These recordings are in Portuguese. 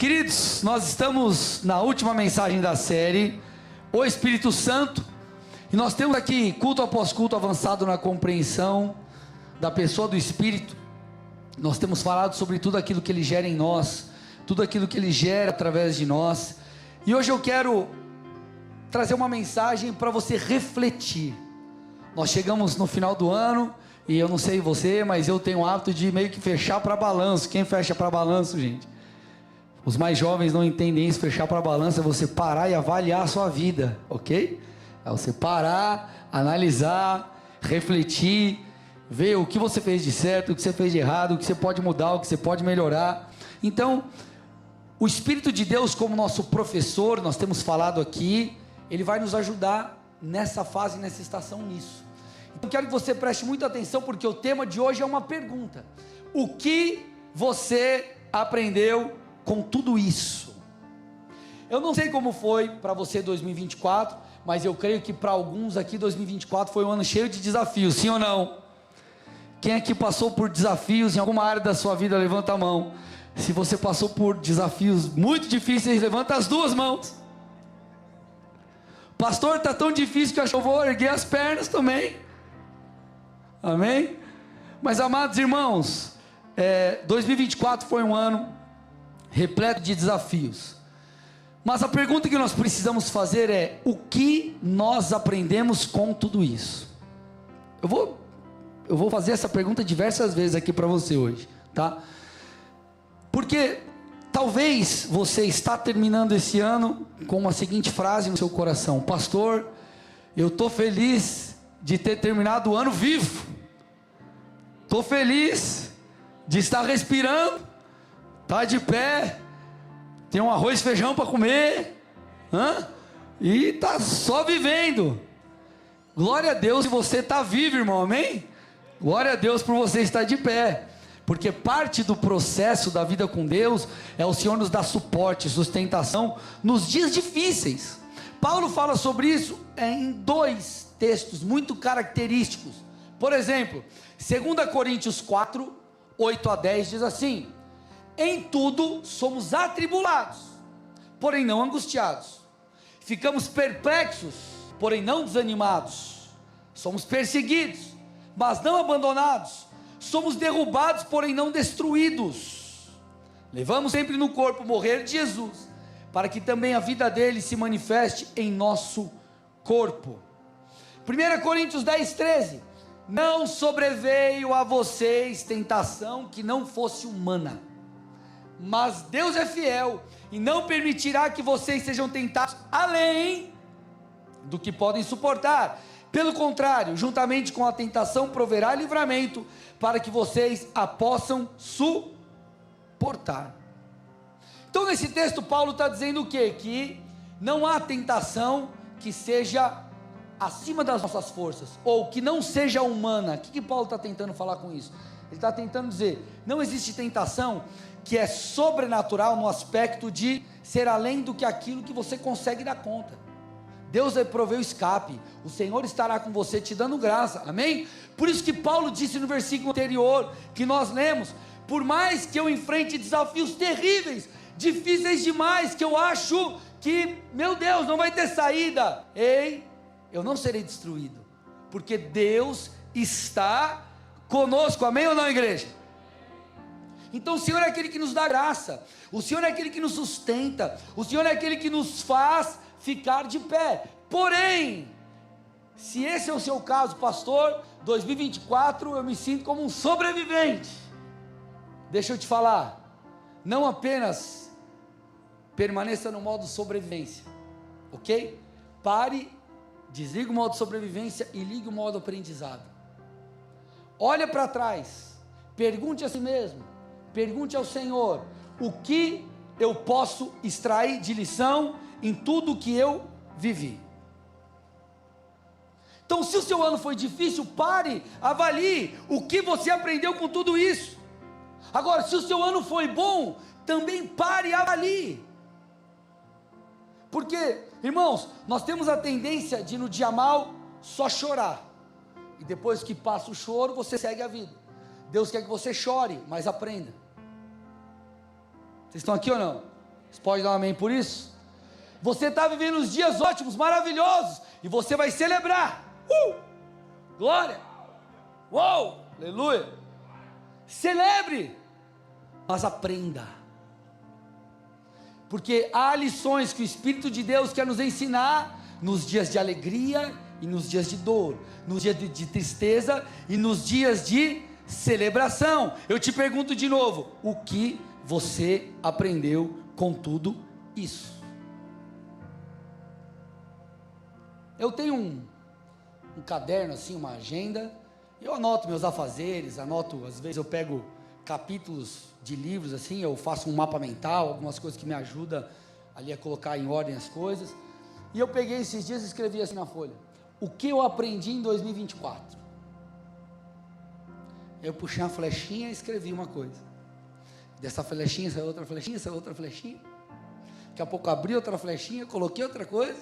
Queridos, nós estamos na última mensagem da série, o Espírito Santo, e nós temos aqui, culto após culto, avançado na compreensão da pessoa do Espírito. Nós temos falado sobre tudo aquilo que Ele gera em nós, tudo aquilo que Ele gera através de nós, e hoje eu quero trazer uma mensagem para você refletir. Nós chegamos no final do ano, e eu não sei você, mas eu tenho o hábito de meio que fechar para balanço. Quem fecha para balanço, gente? Os mais jovens não entendem isso. Fechar para balanço é você parar e avaliar a sua vida, ok? É você parar, analisar, refletir, ver o que você fez de certo, o que você fez de errado, o que você pode mudar, o que você pode melhorar. Então, o Espírito de Deus, como nosso professor, nós temos falado aqui, ele vai nos ajudar nessa fase, nessa estação, nisso. Então, quero que você preste muita atenção, porque o tema de hoje é uma pergunta: o que você aprendeu com tudo isso? Eu não sei como foi para você 2024, mas eu creio que para alguns aqui 2024 foi um ano cheio de desafios, sim ou não? Quem aqui passou por desafios em alguma área da sua vida, levanta a mão. Se você passou por desafios muito difíceis, levanta as duas mãos. Pastor, está tão difícil que eu acho que eu vou erguer as pernas também. Amém? Mas, amados irmãos, 2024 foi um ano repleto de desafios, mas a pergunta que nós precisamos fazer é: o que nós aprendemos com tudo isso? Eu vou fazer essa pergunta diversas vezes aqui para você hoje, tá? Porque talvez você está terminando esse ano com a seguinte frase no seu coração: pastor, eu estou feliz de ter terminado o ano vivo, estou feliz de estar respirando, tá de pé, tem um arroz e feijão para comer, e tá só vivendo. Glória a Deus se você está vivo, irmão, amém? Glória a Deus por você estar de pé, porque parte do processo da vida com Deus é o Senhor nos dar suporte, sustentação nos dias difíceis. Paulo fala sobre isso em dois textos muito característicos. Por exemplo, 2 Coríntios 4, 8 a 10 diz assim: em tudo somos atribulados, porém não angustiados, ficamos perplexos, porém não desanimados, somos perseguidos, mas não abandonados, somos derrubados, porém não destruídos, levamos sempre no corpo o morrer de Jesus, para que também a vida dele se manifeste em nosso corpo. 1 Coríntios 10, 13: não sobreveio a vocês tentação que não fosse humana, mas Deus é fiel e não permitirá que vocês sejam tentados além do que podem suportar. Pelo contrário, juntamente com a tentação proverá livramento, para que vocês a possam suportar. Então, nesse texto, Paulo está dizendo o quê? Que não há tentação que seja acima das nossas forças, ou que não seja humana. O que Paulo está tentando falar com isso? Ele está tentando dizer: não existe tentação que é sobrenatural no aspecto de ser além do que aquilo que você consegue dar conta. Deus vai prover o escape, o Senhor estará com você te dando graça, amém? Por isso que Paulo disse no versículo anterior que nós lemos: por mais que eu enfrente desafios terríveis, difíceis demais, que eu acho que, meu Deus, não vai ter saída, ei, eu não serei destruído, porque Deus está conosco, amém ou não, igreja? Então o Senhor é aquele que nos dá graça, o Senhor é aquele que nos sustenta, o Senhor é aquele que nos faz ficar de pé. Porém, se esse é o seu caso, pastor, 2024 eu me sinto como um sobrevivente. Deixa eu te falar, não apenas permaneça no modo sobrevivência, ok? Pare, desliga o modo sobrevivência e ligue o modo aprendizado. Olha para trás, pergunte a si mesmo, pergunte ao Senhor: o que eu posso extrair de lição em tudo que eu vivi? Então, se o seu ano foi difícil, pare, avalie o que você aprendeu com tudo isso. Agora, se o seu ano foi bom, também pare e avalie. Porque, irmãos, nós temos a tendência de no dia mal só chorar, e depois que passa o choro, você segue a vida. Deus quer que você chore, mas aprenda. Vocês estão aqui ou não? Você pode dar um amém por isso? Você está vivendo os dias ótimos, maravilhosos, e você vai celebrar. Glória! Uou! Aleluia! Celebre! Mas aprenda. Porque há lições que o Espírito de Deus quer nos ensinar nos dias de alegria e nos dias de dor, nos dias de tristeza e nos dias de celebração. Eu te pergunto de novo, o que você aprendeu com tudo isso? Eu tenho um caderno assim, uma agenda, eu anoto meus afazeres, às vezes eu pego capítulos de livros assim, eu faço um mapa mental, algumas coisas que me ajudam ali a colocar em ordem as coisas, e eu peguei esses dias e escrevi assim na folha, o que eu aprendi em 2024? Eu puxei uma flechinha e escrevi uma coisa, dessa flechinha saiu outra flechinha, saiu outra flechinha, daqui a pouco abri outra flechinha, coloquei outra coisa,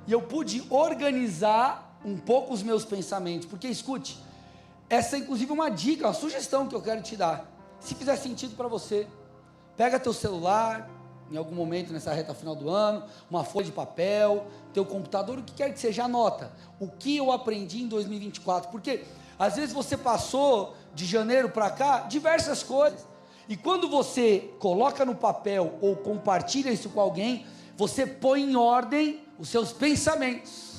e eu pude organizar um pouco os meus pensamentos, porque escute, essa é inclusive uma dica, uma sugestão que eu quero te dar, se fizer sentido para você, pega teu celular, em algum momento nessa reta final do ano, uma folha de papel, teu computador, o que quer que seja, anota, o que eu aprendi em 2024, porque às vezes você passou de janeiro para cá, diversas coisas, e quando você coloca no papel, ou compartilha isso com alguém, você põe em ordem os seus pensamentos,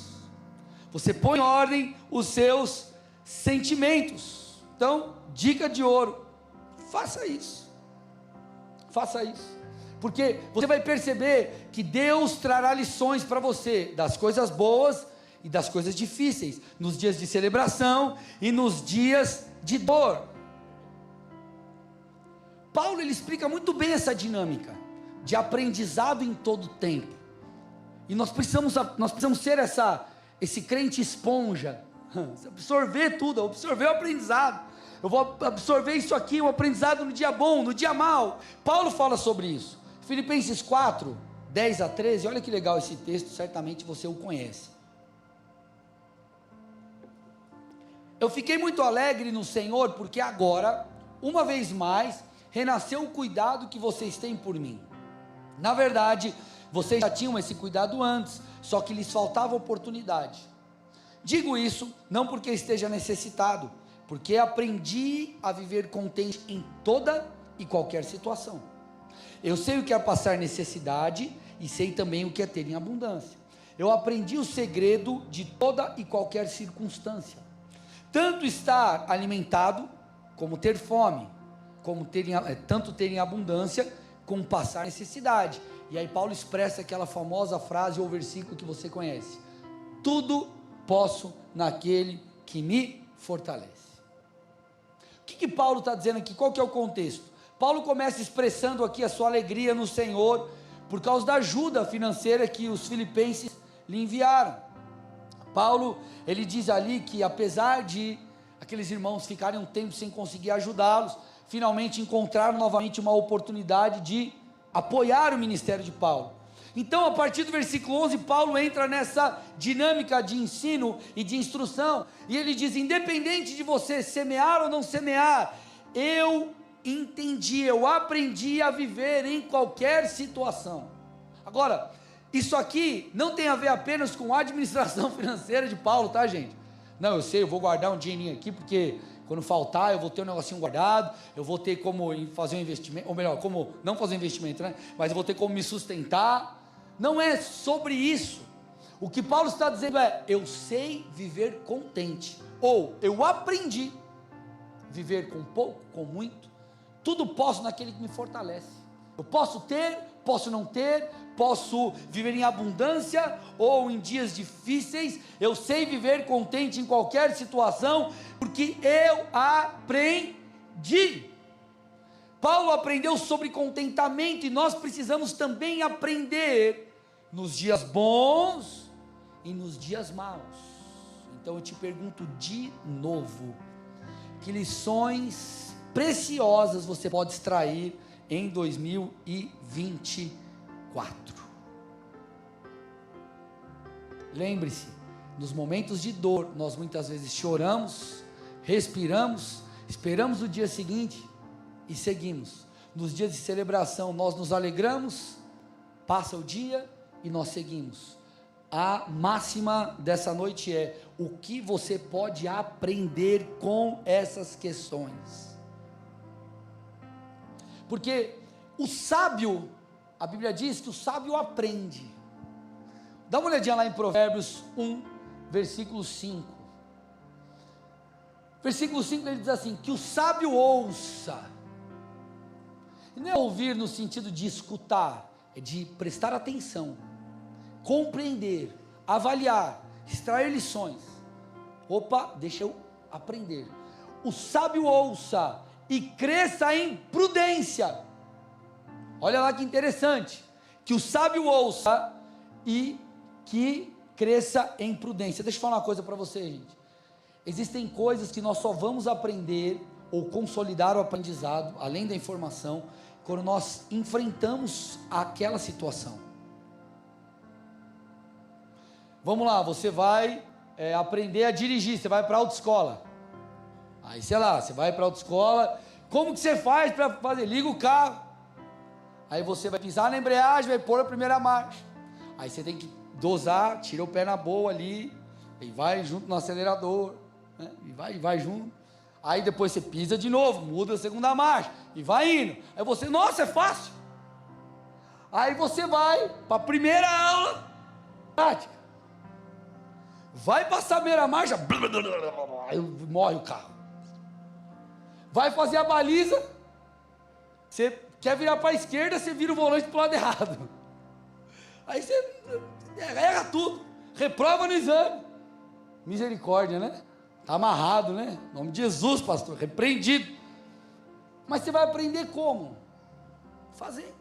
você põe em ordem os seus sentimentos. Então, dica de ouro, faça isso, porque você vai perceber que Deus trará lições para você, das coisas boas e das coisas difíceis, nos dias de celebração e nos dias de dor. Paulo, ele explica muito bem essa dinâmica, de aprendizado em todo tempo, e nós precisamos ser esse crente esponja, absorver tudo, absorver o aprendizado, eu vou absorver isso aqui, o aprendizado no dia bom, no dia mal. Paulo fala sobre isso, Filipenses 4, 10 a 13, olha que legal esse texto, certamente você o conhece. Eu fiquei muito alegre no Senhor, porque agora, uma vez mais, renasceu o cuidado que vocês têm por mim. Na verdade, vocês já tinham esse cuidado antes, só que lhes faltava oportunidade. Digo isso, não porque esteja necessitado, porque aprendi a viver contente em toda e qualquer situação. Eu sei o que é passar necessidade e sei também o que é ter em abundância. Eu aprendi o segredo de toda e qualquer circunstância. Tanto estar alimentado, como ter fome, tanto ter em abundância, como passar necessidade. E aí Paulo expressa aquela famosa frase ou versículo que você conhece: tudo posso naquele que me fortalece. O que Paulo está dizendo aqui? Qual que é o contexto? Paulo começa expressando aqui a sua alegria no Senhor, por causa da ajuda financeira que os filipenses lhe enviaram. Paulo, ele diz ali que apesar de aqueles irmãos ficarem um tempo sem conseguir ajudá-los, finalmente encontraram novamente uma oportunidade de apoiar o ministério de Paulo. Então, a partir do versículo 11, Paulo entra nessa dinâmica de ensino e de instrução, e ele diz: independente de você semear ou não semear, eu entendi, eu aprendi a viver em qualquer situação. Agora, isso aqui não tem a ver apenas com a administração financeira de Paulo, tá, gente? Não, eu sei, eu vou guardar um dinheirinho aqui, porque quando faltar eu vou ter um negocinho guardado, eu vou ter como fazer um investimento, ou melhor, como não fazer um investimento, né? Mas eu vou ter como me sustentar. Não é sobre isso. O que Paulo está dizendo é: eu sei viver contente, ou eu aprendi a viver com pouco, com muito, tudo posso naquele que me fortalece. Eu posso ter, posso não ter, posso viver em abundância ou em dias difíceis, eu sei viver contente em qualquer situação, porque eu aprendi. Paulo aprendeu sobre contentamento, e nós precisamos também aprender nos dias bons e nos dias maus. Então eu te pergunto de novo: que lições preciosas você pode extrair em 2024? Lembre-se, nos momentos de dor, nós muitas vezes choramos, respiramos, esperamos o dia seguinte e seguimos. Nos dias de celebração, nós nos alegramos passa o dia e nós seguimos. A máxima dessa noite é: o que você pode aprender com essas questões? Porque o sábio, a Bíblia diz que o sábio aprende. Dá uma olhadinha lá em Provérbios 1, versículo 5. Versículo 5 ele diz assim: que o sábio ouça. E não é ouvir no sentido de escutar, é de prestar atenção, compreender, avaliar, extrair lições. Opa, deixa eu aprender. O sábio ouça e cresça em prudência. Olha lá que interessante, que o sábio ouça e que cresça em prudência. Deixa eu falar uma coisa para você, gente. Existem coisas que nós só vamos aprender ou consolidar o aprendizado, além da informação, quando nós enfrentamos aquela situação. Vamos lá, você vai aprender a dirigir, você vai para a autoescola. Aí, sei lá, você vai para a autoescola, como que você faz para fazer? Liga o carro. Aí você vai pisar na embreagem, vai pôr a primeira marcha. Aí você tem que dosar, tira o pé na boa ali, e vai junto no acelerador, né? E vai junto. Aí depois você pisa de novo, muda a segunda marcha, e vai indo. Aí você, nossa, é fácil. Aí você vai para a primeira aula prática. Vai passar a primeira marcha, aí morre o carro. Vai fazer a baliza, você quer virar para a esquerda, você vira o volante para o lado errado. Aí você erra tudo, reprova no exame. Misericórdia, né? Está amarrado, né? Em nome de Jesus, pastor, repreendido. Mas você vai aprender como? Fazer.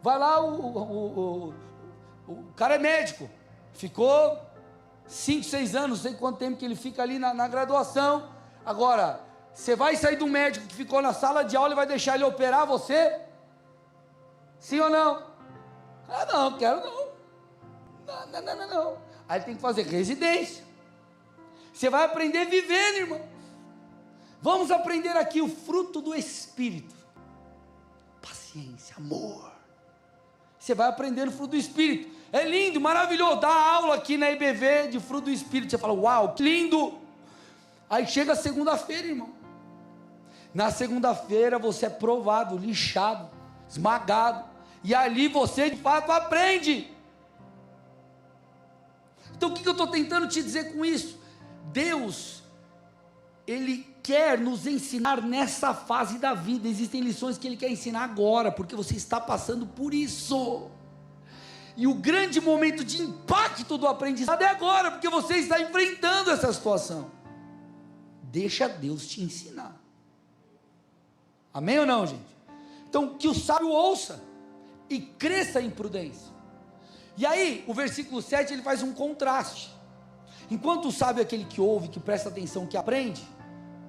Vai lá, o cara é médico, ficou 5, 6 anos, não sei quanto tempo que ele fica ali na graduação. Agora, você vai sair do médico que ficou na sala de aula e vai deixar ele operar você? Sim ou não? Ah, não, quero não. Não. Aí ele tem que fazer residência. Você vai aprender vivendo, irmão. Vamos aprender aqui o fruto do Espírito: paciência, amor. Você vai aprender o fruto do Espírito. É lindo, maravilhoso. Dá aula aqui na IBV de fruto do Espírito. Você fala, uau, que lindo. Aí chega a segunda-feira, irmão. Na segunda-feira você é provado, lixado, esmagado. E ali você de fato aprende. Então o que eu estou tentando te dizer com isso? Deus, Ele quer nos ensinar nessa fase da vida. Existem lições que Ele quer ensinar agora, porque você está passando por isso. E o grande momento de impacto do aprendizado é agora, porque você está enfrentando essa situação. Deixa Deus te ensinar. Amém ou não, gente? Então, que o sábio ouça e cresça em prudência. E aí, o versículo 7, ele faz um contraste. Enquanto o sábio é aquele que ouve, que presta atenção, que aprende,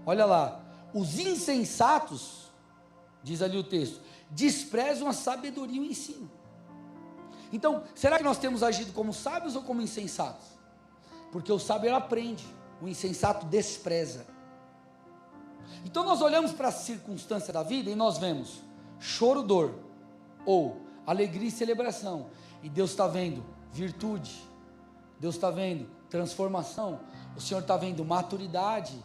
olha lá, os insensatos, diz ali o texto, desprezam a sabedoria e o ensino. Então, será que nós temos agido como sábios ou como insensatos? Porque o sábio ele aprende, o insensato despreza. Então nós olhamos para a circunstância da vida e nós vemos choro, dor, ou alegria e celebração, e Deus está vendo virtude, Deus está vendo transformação, o Senhor está vendo maturidade,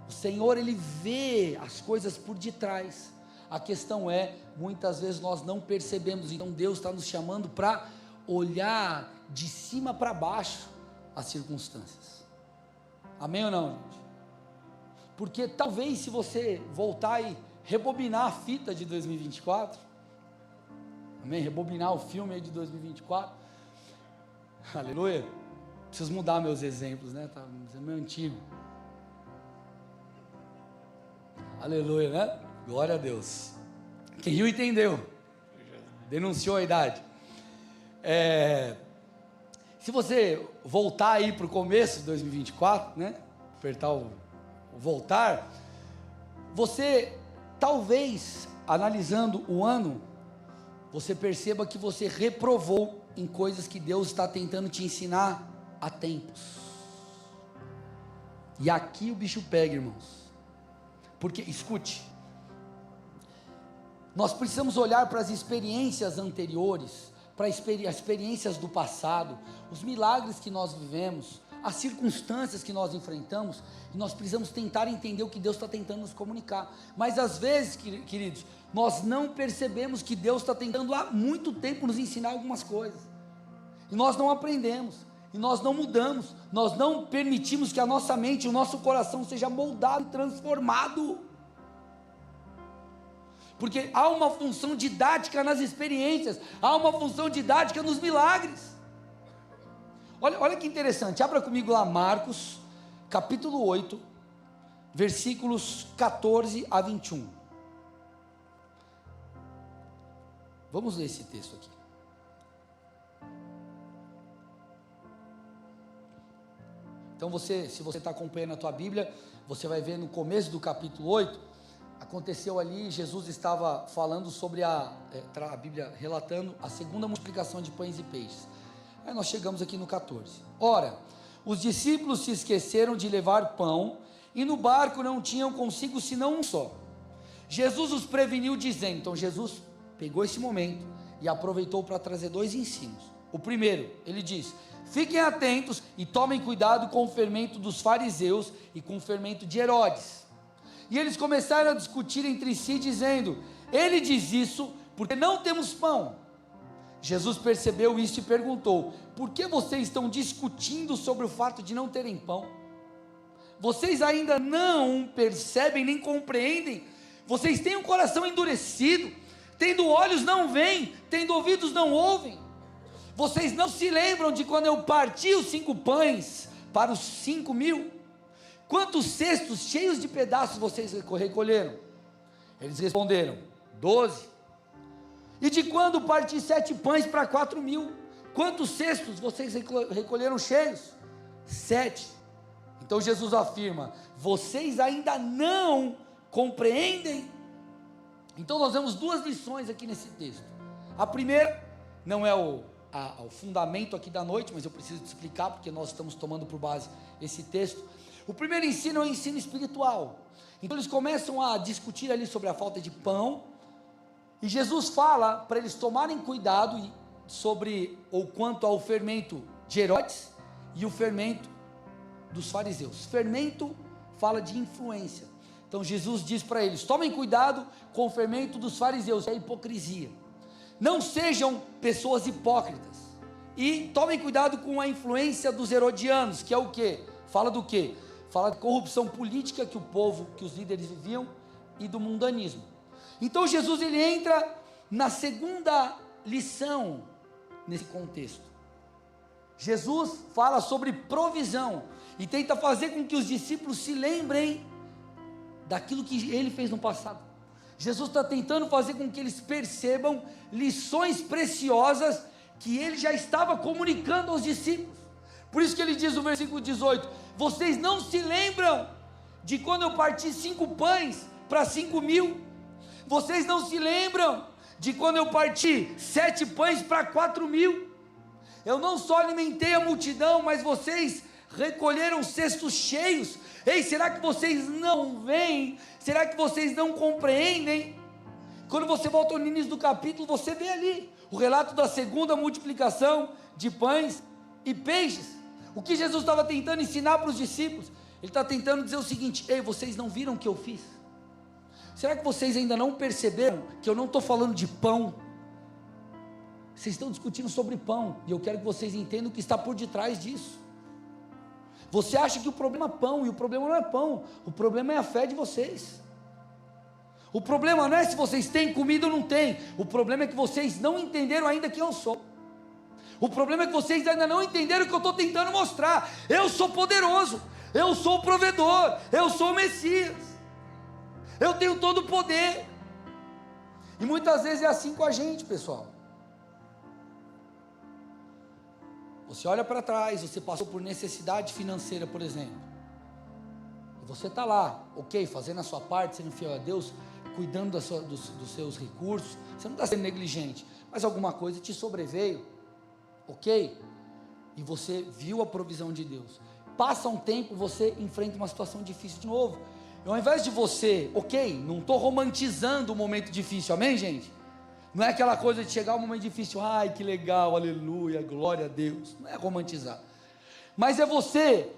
o Senhor ele vê as coisas por detrás. A questão é, muitas vezes nós não percebemos, então Deus está nos chamando para olhar de cima para baixo as circunstâncias. Amém ou não, gente? Porque talvez se você voltar e rebobinar a fita de 2024, amém? Rebobinar o filme aí de 2024, aleluia, preciso mudar meus exemplos, né? Tá meio antigo. Aleluia, né? Glória a Deus. Quem riu entendeu. Denunciou a idade. Se você voltar aí para o começo de 2024, né? Apertar o voltar, você talvez, analisando o ano, você perceba que você reprovou em coisas que Deus está tentando te ensinar há tempos. E aqui o bicho pega, irmãos. Porque, escute, Nós precisamos olhar para as experiências anteriores, para as experiências do passado, os milagres que nós vivemos, as circunstâncias que nós enfrentamos, e nós precisamos tentar entender o que Deus está tentando nos comunicar. Mas às vezes, queridos, nós não percebemos que Deus está tentando há muito tempo nos ensinar algumas coisas, e nós não aprendemos, e nós não mudamos, nós não permitimos que a nossa mente, o nosso coração seja moldado e transformado, porque há uma função didática nas experiências, há uma função didática nos milagres. Olha que interessante, abra comigo lá Marcos, capítulo 8, versículos 14 a 21. Vamos ler esse texto aqui. Então se você está acompanhando a tua Bíblia, você vai ver no começo do capítulo 8, aconteceu ali, Jesus estava falando sobre a Bíblia relatando a segunda multiplicação de pães e peixes. Aí nós chegamos aqui no 14. Ora, os discípulos se esqueceram de levar pão, e no barco não tinham consigo senão um só. Jesus os preveniu dizendo, então Jesus pegou esse momento e aproveitou para trazer dois ensinos. O primeiro, ele diz: fiquem atentos e tomem cuidado com o fermento dos fariseus e com o fermento de Herodes. E eles começaram a discutir entre si, dizendo: ele diz isso porque não temos pão. Jesus percebeu isso e perguntou: por que vocês estão discutindo sobre o fato de não terem pão? Vocês ainda não percebem nem compreendem? Vocês têm um coração endurecido, tendo olhos não veem, tendo ouvidos não ouvem. Vocês não se lembram de quando eu parti os 5 pães para os 5.000? Quantos cestos cheios de pedaços vocês recolheram? Eles responderam: 12. E de quando parti 7 pães para 4.000? Quantos cestos vocês recolheram cheios? 7. Então Jesus afirma: vocês ainda não compreendem? Então nós vemos 2 lições aqui nesse texto. A primeira, não é o fundamento aqui da noite, mas eu preciso te explicar, porque nós estamos tomando por base esse texto. O primeiro ensino é o ensino espiritual. Então eles começam a discutir ali sobre a falta de pão, e Jesus fala para eles tomarem cuidado sobre ou quanto ao fermento de Herodes e o fermento dos fariseus. Fermento fala de influência. Então Jesus diz para eles: tomem cuidado com o fermento dos fariseus, é a hipocrisia. Não sejam pessoas hipócritas. E tomem cuidado com a influência dos herodianos, que é o quê? Fala do quê? Fala da corrupção política que o povo, que os líderes viviam, e do mundanismo. Então Jesus ele entra na segunda lição nesse contexto. Jesus fala sobre provisão e tenta fazer com que os discípulos se lembrem daquilo que ele fez no passado. Jesus está tentando fazer com que eles percebam lições preciosas que ele já estava comunicando aos discípulos. Por isso que ele diz no versículo 18: vocês não se lembram de quando eu parti 5 pães para 5.000? Vocês não se lembram de quando eu parti 7 pães para 4.000? Eu não só alimentei a multidão, mas vocês recolheram cestos cheios. Ei, será que vocês não veem? Será que vocês não compreendem? Quando você volta ao início do capítulo, você vê ali o relato da segunda multiplicação de pães e peixes. O que Jesus estava tentando ensinar para os discípulos? Ele está tentando dizer o seguinte: ei, vocês não viram o que eu fiz? Será que vocês ainda não perceberam que eu não estou falando de pão? Vocês estão discutindo sobre pão, e eu quero que vocês entendam o que está por detrás disso. Você acha que o problema é pão, e o problema não é pão, o problema é a fé de vocês. O problema não é se vocês têm comida ou não têm, o problema é que vocês não entenderam ainda quem eu sou. O problema é que vocês ainda não entenderam o que eu estou tentando mostrar. Eu sou poderoso, eu sou o provedor, eu sou o Messias, eu tenho todo o poder. E muitas vezes é assim com a gente, pessoal. Você olha para trás, você passou por necessidade financeira, por exemplo, e você está lá, ok, fazendo a sua parte, sendo fiel a Deus, cuidando dos seus recursos, você não está sendo negligente, mas alguma coisa te sobreveio, ok, e você viu a provisão de Deus. Passa um tempo, você enfrenta uma situação difícil de novo, Ao invés de você, ok, não estou romantizando o momento difícil, amém, gente? Não é aquela coisa de chegar um momento difícil, ai que legal, aleluia, glória a Deus. Não é romantizar. Mas é você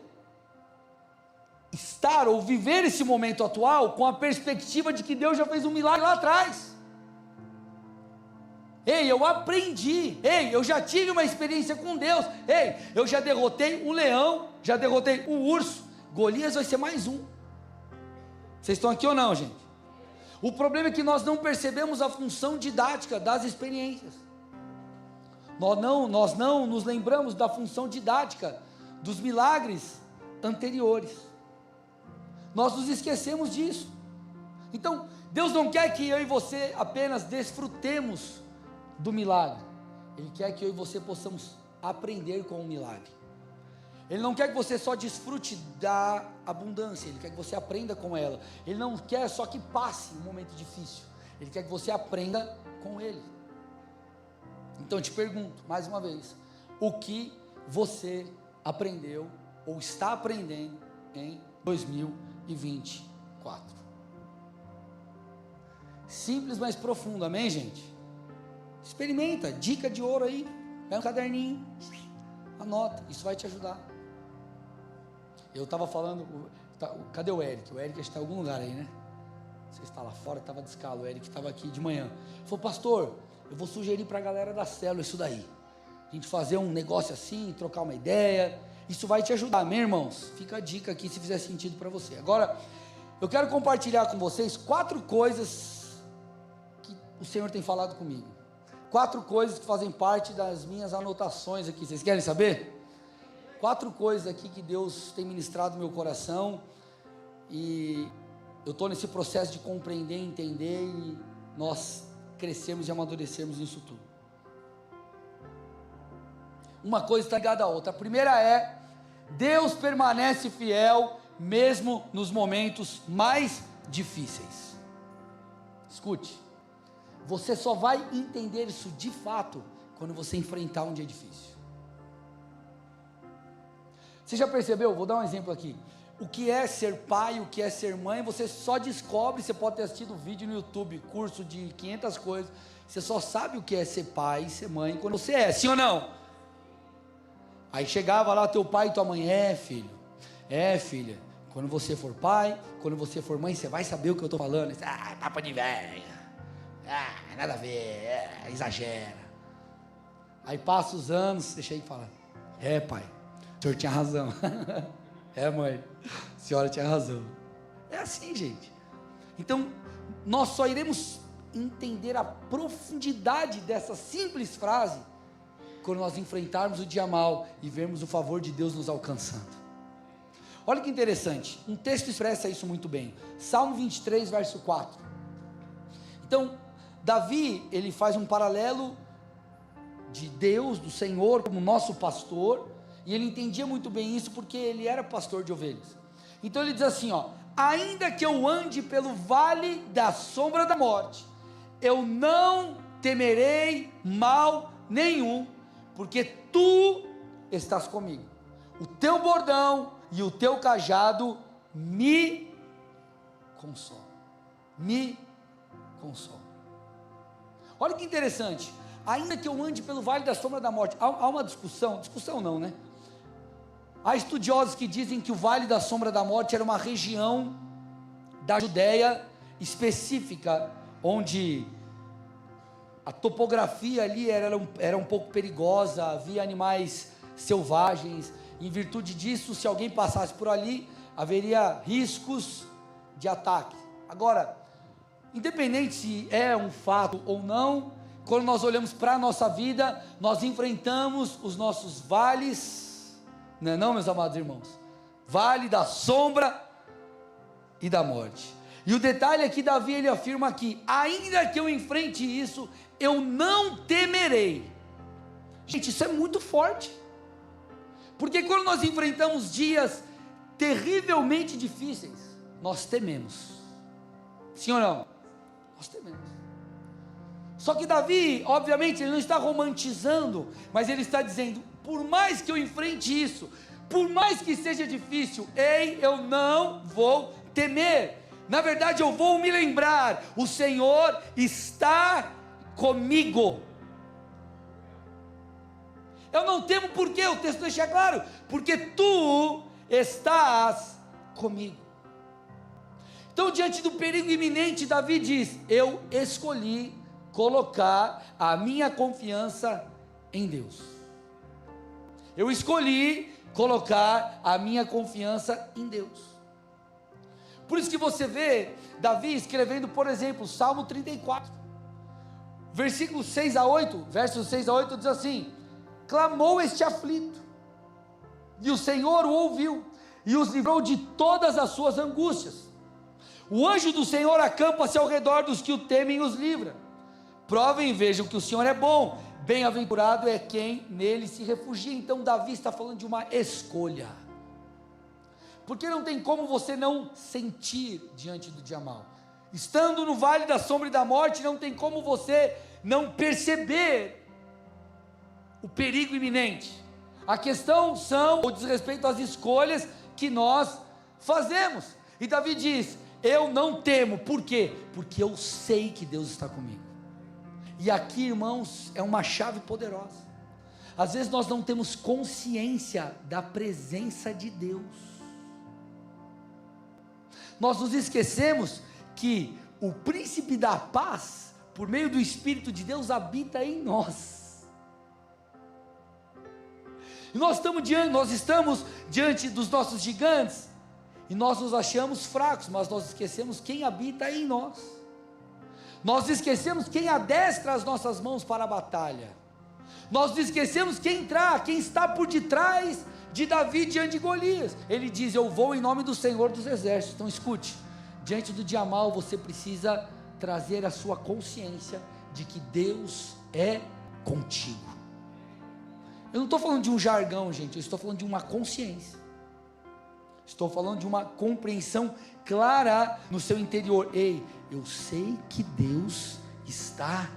estar ou viver esse momento atual com a perspectiva de que Deus já fez um milagre lá atrás. Ei, eu aprendi. Ei, eu já tive uma experiência com Deus. Ei, eu já derrotei um leão, já derrotei um urso. Golias vai ser mais um. Vocês estão aqui ou não, gente? O problema é que nós não percebemos a função didática das experiências. Nós não nos lembramos da função didática dos milagres anteriores. Nós nos esquecemos disso. Então, Deus não quer que eu e você apenas desfrutemos do milagre. Ele quer que eu e você possamos aprender com o milagre. Ele não quer que você só desfrute da abundância, Ele quer que você aprenda com ela. Ele não quer só que passe um momento difícil, Ele quer que você aprenda com Ele. Então eu te pergunto, mais uma vez, o que você aprendeu, ou está aprendendo em 2024? Simples, mas profundo, amém, gente? Experimenta, dica de ouro aí, pega um caderninho, anota, isso vai te ajudar. Eu estava falando, cadê o Eric? O Eric está em algum lugar aí, né? Você está lá fora, estava descalo. O Eric estava aqui de manhã. Ele falou, pastor, eu vou sugerir para a galera da célula isso daí. A gente fazer um negócio assim, trocar uma ideia. Isso vai te ajudar, amém, irmãos? Fica a dica aqui se fizer sentido para você. Agora, eu quero compartilhar com vocês 4 coisas que o Senhor tem falado comigo. 4 coisas que fazem parte das minhas anotações aqui. Vocês querem saber? 4 coisas aqui que Deus tem ministrado no meu coração, e eu estou nesse processo de compreender, entender, e nós crescemos e amadurecemos nisso tudo. Uma coisa está ligada à outra. A primeira é, Deus permanece fiel mesmo nos momentos mais difíceis. Escute, você só vai entender isso de fato quando você enfrentar um dia difícil. Você já percebeu? Vou dar um exemplo aqui. O que é ser pai, o que é ser mãe, você só descobre, você pode ter assistido vídeo no YouTube, curso de 500 coisas, você só sabe o que é ser pai, ser mãe, quando você é, sim ou não? Aí chegava lá teu pai e tua mãe, filho, filha, quando você for pai, quando você for mãe, você vai saber o que eu estou falando. Papo de velha, nada a ver, exagera. Aí passa os anos, você chega e fala, pai, o senhor tinha razão. Mãe, a senhora tinha razão. É assim, gente. Então, nós só iremos entender a profundidade dessa simples frase quando nós enfrentarmos o dia mal e vermos o favor de Deus nos alcançando. Olha que interessante, um texto expressa isso muito bem. Salmo 23, verso 4. Então, Davi, ele faz um paralelo de Deus, do Senhor, como nosso pastor, e ele entendia muito bem isso, porque ele era pastor de ovelhas. Então ele diz assim, ainda que eu ande pelo vale da sombra da morte, eu não temerei mal nenhum, porque tu estás comigo, o teu bordão e o teu cajado me consolam, Olha que interessante, ainda que eu ande pelo vale da sombra da morte, há uma discussão não, né? Há estudiosos que dizem que o vale da sombra da morte era uma região da Judéia específica, onde a topografia ali era um pouco perigosa, havia animais selvagens. Em virtude disso, se alguém passasse por ali, haveria riscos de ataque. Agora, independente se é um fato ou não, quando nós olhamos para a nossa vida, nós enfrentamos os nossos vales, não, meus amados irmãos, vale da sombra e da morte. E o detalhe é que Davi, ele afirma aqui, ainda que eu enfrente isso, eu não temerei. Gente, isso é muito forte, porque quando nós enfrentamos dias terrivelmente difíceis, nós tememos, sim ou não? Nós tememos. Só que Davi, obviamente, ele não está romantizando, mas ele está dizendo, por mais que eu enfrente isso, por mais que seja difícil, eu não vou temer. Na verdade, eu vou me lembrar: o Senhor está comigo. Eu não temo, por quê? O texto deixa claro: porque tu estás comigo. Então, diante do perigo iminente, Davi diz: eu escolhi colocar a minha confiança em Deus. Eu escolhi colocar a minha confiança em Deus. Por isso que você vê Davi escrevendo, por exemplo, Salmo 34, versículos 6 a 8, versos 6 a 8, diz assim: clamou este aflito, e o Senhor o ouviu, e os livrou de todas as suas angústias. O anjo do Senhor acampa-se ao redor dos que o temem e os livra. Provem e vejam que o Senhor é bom, bem-aventurado é quem nele se refugia. Então Davi está falando de uma escolha, porque não tem como você não sentir diante do dia mau. Estando no vale da sombra e da morte, não tem como você não perceber o perigo iminente. A questão diz respeito às escolhas que nós fazemos. E Davi diz: eu não temo. Por quê? Porque eu sei que Deus está comigo. E aqui, irmãos, é uma chave poderosa. Às vezes nós não temos consciência da presença de Deus. Nós nos esquecemos que o príncipe da paz, por meio do Espírito de Deus, habita em nós. E nós estamos diante dos nossos gigantes, e nós nos achamos fracos, mas nós esquecemos quem habita em nós. Nós esquecemos quem adestra as nossas mãos para a batalha. Nós esquecemos quem está por detrás de Davi diante de Golias. Ele diz: eu vou em nome do Senhor dos Exércitos. Então escute, diante do dia mau, você precisa trazer a sua consciência de que Deus é contigo. Eu não estou falando de um jargão, gente, eu estou falando de uma consciência. Estou falando de uma compreensão clara no seu interior. Ei, eu sei que Deus está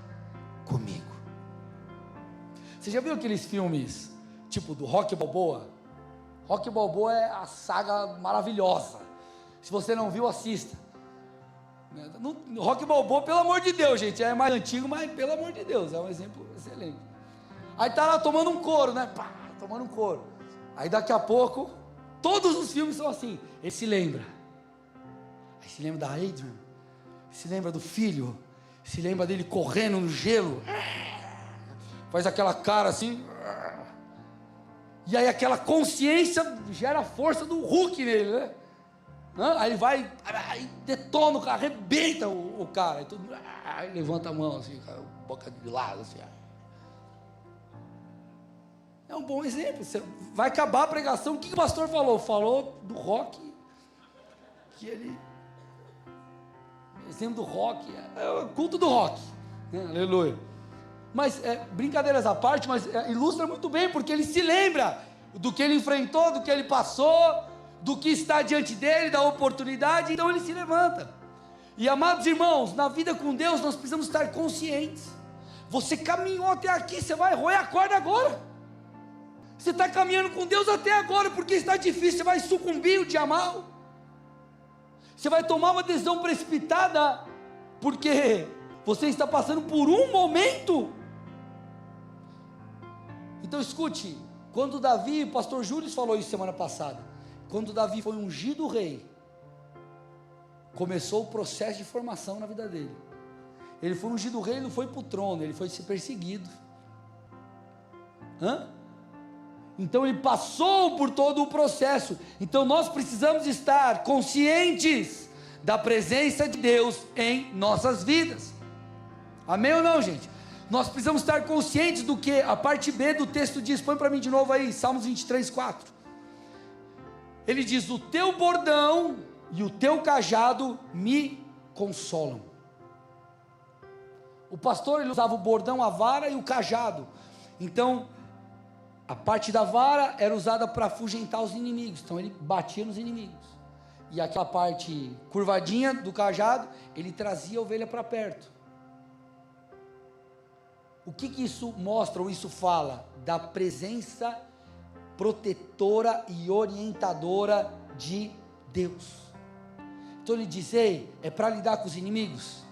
comigo. Você já viu aqueles filmes, tipo do Rocky Balboa? Rocky Balboa é a saga maravilhosa. Se você não viu, assista. No Rocky Balboa, pelo amor de Deus, gente, é mais antigo, mas pelo amor de Deus, é um exemplo excelente. Aí tá lá tomando um couro, né? Pá, tomando um couro. Aí daqui a pouco, todos os filmes são assim. Ele se lembra. Aí se lembra da Adrian. Se lembra do filho. Se lembra dele correndo no gelo. Faz aquela cara assim. E aí aquela consciência gera a força do Hulk nele, né? Aí ele vai, aí detona o cara, arrebenta o cara. Aí levanta a mão assim, boca de lado assim. É um bom exemplo. Você vai acabar a pregação. O que o pastor falou? Falou do rock. Que ele... exemplo do rock. É o culto do rock. Aleluia. Mas, brincadeiras à parte, mas ilustra muito bem, porque ele se lembra do que ele enfrentou, do que ele passou, do que está diante dele, da oportunidade, então ele se levanta. E amados irmãos, na vida com Deus nós precisamos estar conscientes. Você caminhou até aqui, você vai roer a corda agora. Você está caminhando com Deus até agora, porque está difícil, você vai sucumbir o dia mau. Você vai tomar uma decisão precipitada, porque você está passando por um momento. Então escute, quando Davi, o pastor Júlio falou isso semana passada, quando Davi foi ungido rei, começou o processo de formação na vida dele. Ele foi ungido rei, ele não foi para o trono, ele foi ser perseguido. Então ele passou por todo o processo. Então nós precisamos estar conscientes da presença de Deus em nossas vidas. Amém ou não, gente? Nós precisamos estar conscientes do que a parte B do texto diz. Põe para mim de novo aí, Salmos 23, 4. Ele diz: o teu bordão e o teu cajado me consolam. O pastor, ele usava o bordão, a vara e o cajado. Então, a parte da vara era usada para afugentar os inimigos. Então, ele batia nos inimigos. E aquela parte curvadinha do cajado, ele trazia a ovelha para perto. O que isso mostra ou isso fala? Da presença protetora e orientadora de Deus. Então ele diz: ei, é para lidar com os inimigos?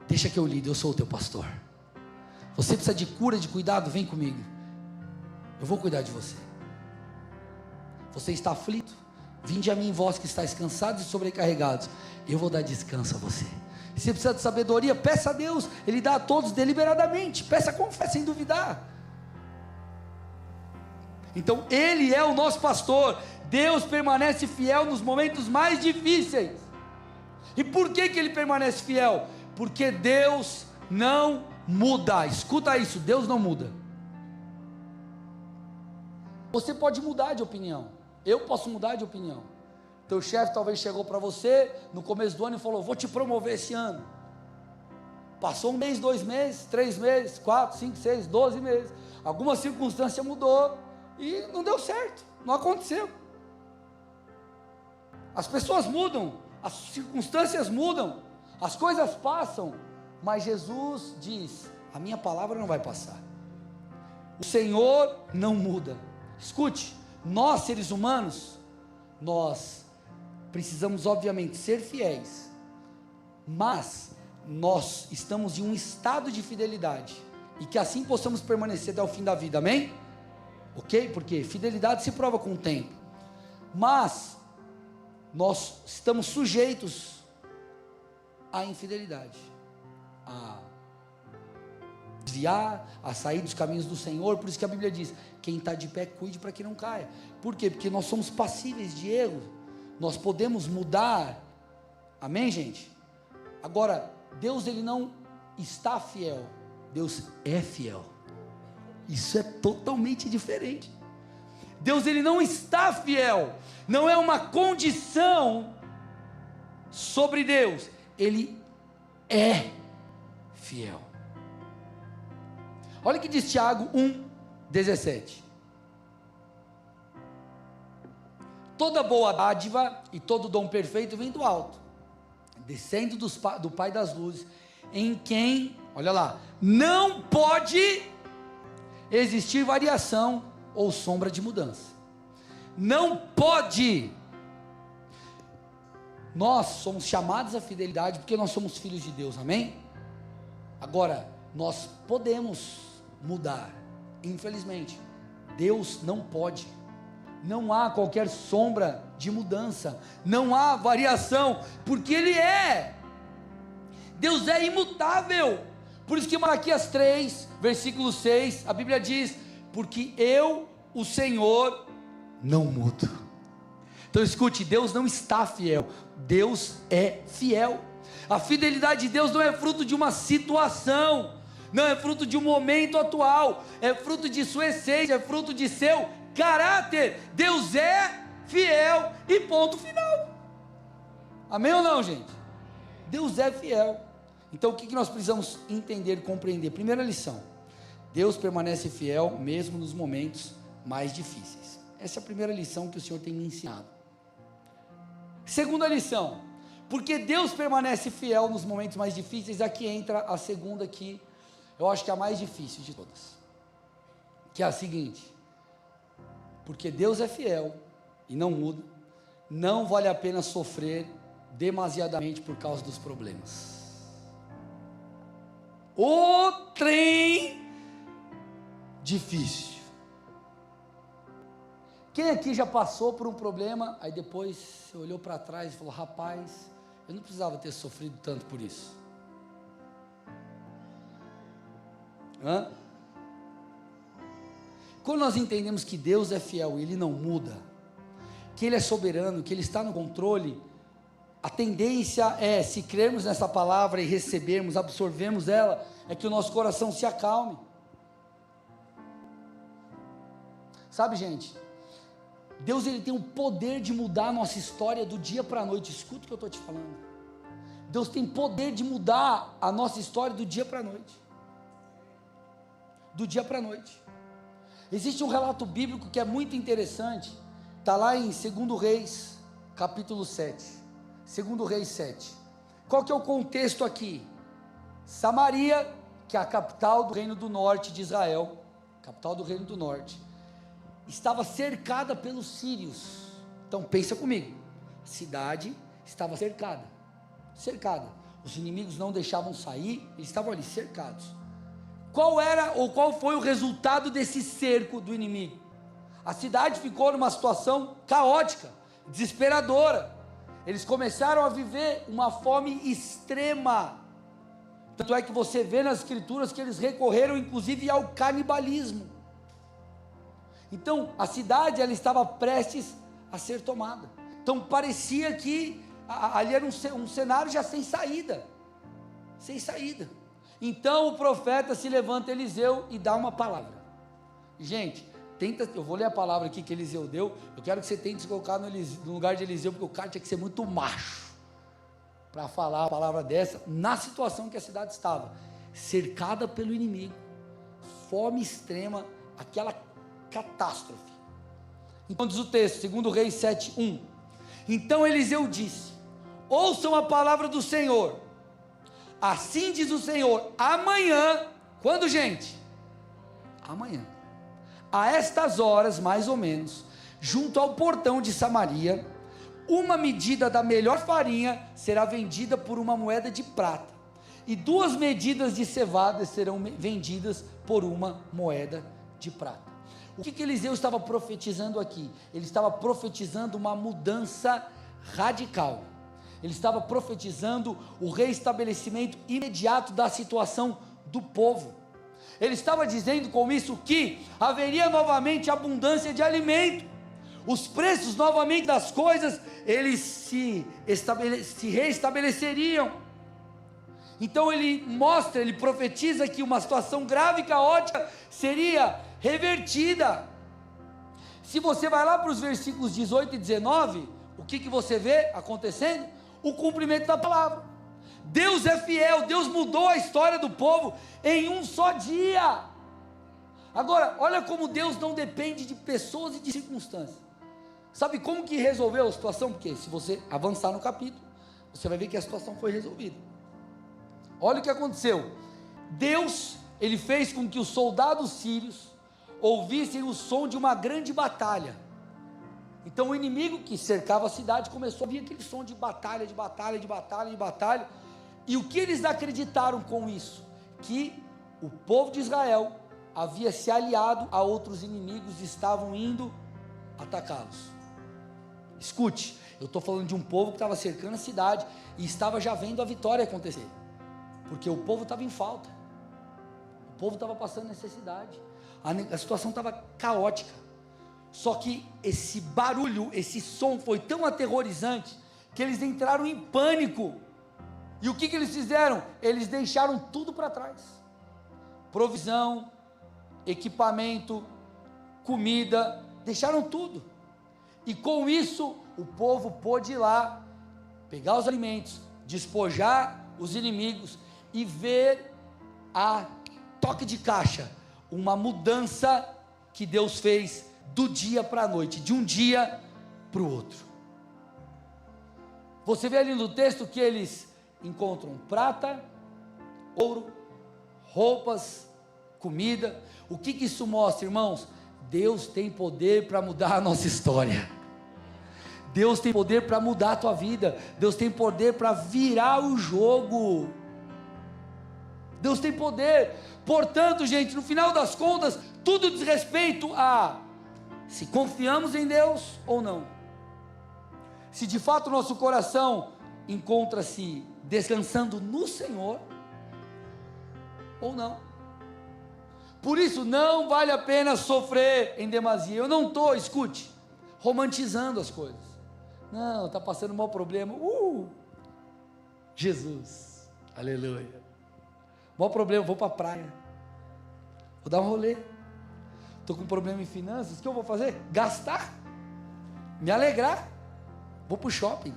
Deixa que eu lido, eu sou o teu pastor. Você precisa de cura, de cuidado, vem comigo. Eu vou cuidar de você. Você está aflito? Vinde a mim, vós que estáis cansados e sobrecarregados, eu vou dar descanso a você. Se precisa de sabedoria, peça a Deus, Ele dá a todos deliberadamente, peça com fé, sem duvidar. Então Ele é o nosso pastor. Deus permanece fiel nos momentos mais difíceis. E por que Ele permanece fiel? Porque Deus não muda. Escuta isso, Deus não muda. Você pode mudar de opinião, eu posso mudar de opinião. Teu chefe talvez chegou para você no começo do ano e falou: vou te promover esse ano. Passou 1 mês, 2 meses, 3 meses, 4, 5, 6, 12 meses. Alguma circunstância mudou e não deu certo, não aconteceu. As pessoas mudam, as circunstâncias mudam, as coisas passam, mas Jesus diz: a minha palavra não vai passar. O Senhor não muda. Escute, nós seres humanos, nós precisamos obviamente ser fiéis, mas nós estamos em um estado de fidelidade, e que assim possamos permanecer até o fim da vida, amém? Ok? Porque fidelidade se prova com o tempo, mas nós estamos sujeitos à infidelidade, a desviar, a sair dos caminhos do Senhor. Por isso que a Bíblia diz: quem está de pé, cuide para que não caia. Por quê? Porque nós somos passíveis de erro, nós podemos mudar, amém, gente? Agora, Deus, Ele não está fiel, Deus é fiel. Isso é totalmente diferente. Deus, Ele não está fiel, não é uma condição sobre Deus, Ele é fiel. Olha o que diz Tiago 1,17: toda boa dádiva e todo dom perfeito vem do alto, descendo do Pai das luzes, em quem, olha lá, não pode existir variação ou sombra de mudança. Não pode. Nós somos chamados à fidelidade porque nós somos filhos de Deus, amém? Agora, nós podemos mudar, infelizmente, Deus não pode. Não há qualquer sombra de mudança, não há variação, porque Ele é, Deus é imutável. Por isso que Malaquias 3, versículo 6, a Bíblia diz: porque eu, o Senhor, não mudo. Então escute, Deus não está fiel, Deus é fiel. A fidelidade de Deus não é fruto de uma situação, não é fruto de um momento atual, é fruto de sua essência, é fruto de seu caráter. Deus é fiel e ponto final. Amém ou não, gente? Deus é fiel. Então o que nós precisamos entender e compreender? Primeira lição: Deus permanece fiel mesmo nos momentos mais difíceis. Essa é a primeira lição que o Senhor tem me ensinado. Segunda lição: porque Deus permanece fiel nos momentos mais difíceis. Aqui entra a segunda, que eu acho que é a mais difícil de todas, que é a seguinte: porque Deus é fiel e não muda, não vale a pena sofrer demasiadamente por causa dos problemas. O trem difícil. Quem aqui já passou por um problema, aí depois você olhou para trás e falou: rapaz, eu não precisava ter sofrido tanto por isso? Quando nós entendemos que Deus é fiel e Ele não muda, que Ele é soberano, que Ele está no controle, a tendência é, se crermos nessa palavra e recebermos, absorvermos ela, é que o nosso coração se acalme. Sabe, gente, Deus, Ele tem o poder de mudar a nossa história do dia para a noite. Escuta o que eu estou te falando. Deus tem poder de mudar a nossa história do dia para a noite. Do dia para a noite. Existe um relato bíblico que é muito interessante, está lá em 2 Reis, capítulo 7, 2 Reis 7, qual que é o contexto aqui? Samaria, que é a capital do reino do norte de Israel, capital do reino do norte, estava cercada pelos sírios. Então pensa comigo, cidade estava cercada, cercada. Os inimigos não deixavam sair, eles estavam ali cercados. Qual foi o resultado desse cerco do inimigo? A cidade ficou numa situação caótica, desesperadora. Eles começaram a viver uma fome extrema. Tanto é que você vê nas escrituras que eles recorreram inclusive ao canibalismo. Então a cidade ela estava prestes a ser tomada. Então parecia que ali era um cenário já sem saída. Sem saída. Então o profeta se levanta, Eliseu, e dá uma palavra. Gente, eu vou ler a palavra aqui que Eliseu deu. Eu quero que você tente se colocar no lugar de Eliseu, porque o cara tinha que ser muito macho para falar a palavra dessa, na situação que a cidade estava, cercada pelo inimigo, fome extrema, aquela catástrofe. Então diz o texto, 2 Reis 7:1. Então Eliseu disse: ouçam a palavra do Senhor. Assim diz o Senhor: amanhã, quando, gente? Amanhã, a estas horas mais ou menos, junto ao portão de Samaria, uma medida da melhor farinha será vendida por uma moeda de prata, e 2 medidas de cevada serão vendidas por uma moeda de prata. O que Eliseu estava profetizando aqui? Ele estava profetizando uma mudança radical. Ele estava profetizando o reestabelecimento imediato da situação do povo. Ele estava dizendo com isso que haveria novamente abundância de alimento, os preços novamente das coisas, eles se reestabeleceriam. Então ele profetiza que uma situação grave e caótica seria revertida. Se você vai lá para os versículos 18 e 19, o que você vê acontecendo? O cumprimento da palavra. Deus é fiel, Deus mudou a história do povo em um só dia. Agora, olha como Deus não depende de pessoas e de circunstâncias. Sabe como que resolveu a situação? Porque se você avançar no capítulo, você vai ver que a situação foi resolvida. Olha o que aconteceu. Deus, ele fez com que os soldados sírios ouvissem o som de uma grande batalha. Então o inimigo que cercava a cidade começou a ouvir aquele som de batalha, de batalha, de batalha, de batalha. E o que eles acreditaram com isso? Que o povo de Israel havia se aliado a outros inimigos e estavam indo atacá-los. Escute, eu estou falando de um povo que estava cercando a cidade e estava já vendo a vitória acontecer, porque o povo estava em falta, o povo estava passando necessidade, a situação estava caótica. Só que esse barulho, esse som foi tão aterrorizante que eles entraram em pânico. E o que eles fizeram? Eles deixaram tudo para trás: provisão, equipamento, comida, deixaram tudo. E com isso o povo pôde ir lá, pegar os alimentos, despojar os inimigos e ver a toque de caixa, uma mudança que Deus fez do dia para a noite, de um dia para o outro. Você vê ali no texto que eles encontram prata, ouro, roupas, comida. O que isso mostra, irmãos? Deus tem poder para mudar a nossa história. Deus tem poder para mudar a tua vida. Deus tem poder para virar o jogo. Deus tem poder. Portanto, gente, no final das contas, tudo diz respeito a se confiamos em Deus ou não. Se de fato o nosso coração encontra-se descansando no Senhor ou não. Por isso não vale a pena sofrer em demasia. Eu não estou, escute, romantizando as coisas. Não, está passando um mau problema. Jesus, aleluia. Mau problema, vou para a praia, vou dar um rolê. Estou com um problema em finanças, o que eu vou fazer? Gastar, me alegrar. Vou para o shopping.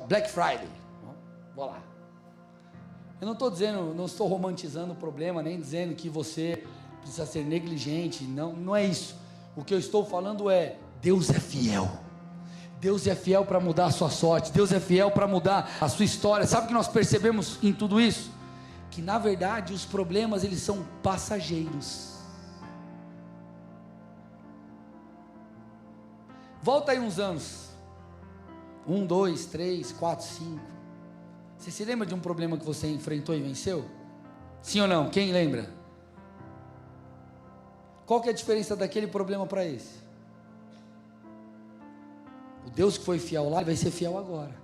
Black Friday, vou lá. Eu não estou dizendo, não estou romantizando o problema, nem dizendo que você precisa ser negligente, não é isso. O que eu estou falando é, Deus é fiel. Deus é fiel para mudar a sua sorte, Deus é fiel para mudar a sua história. Sabe o que nós percebemos em tudo isso? Que na verdade os problemas eles são passageiros. Volta aí uns anos. 1, 2, 3, 4, 5. Você se lembra de um problema que você enfrentou e venceu? Sim ou não? Quem lembra? Qual que é a diferença daquele problema para esse? O Deus que foi fiel lá, vai ser fiel agora.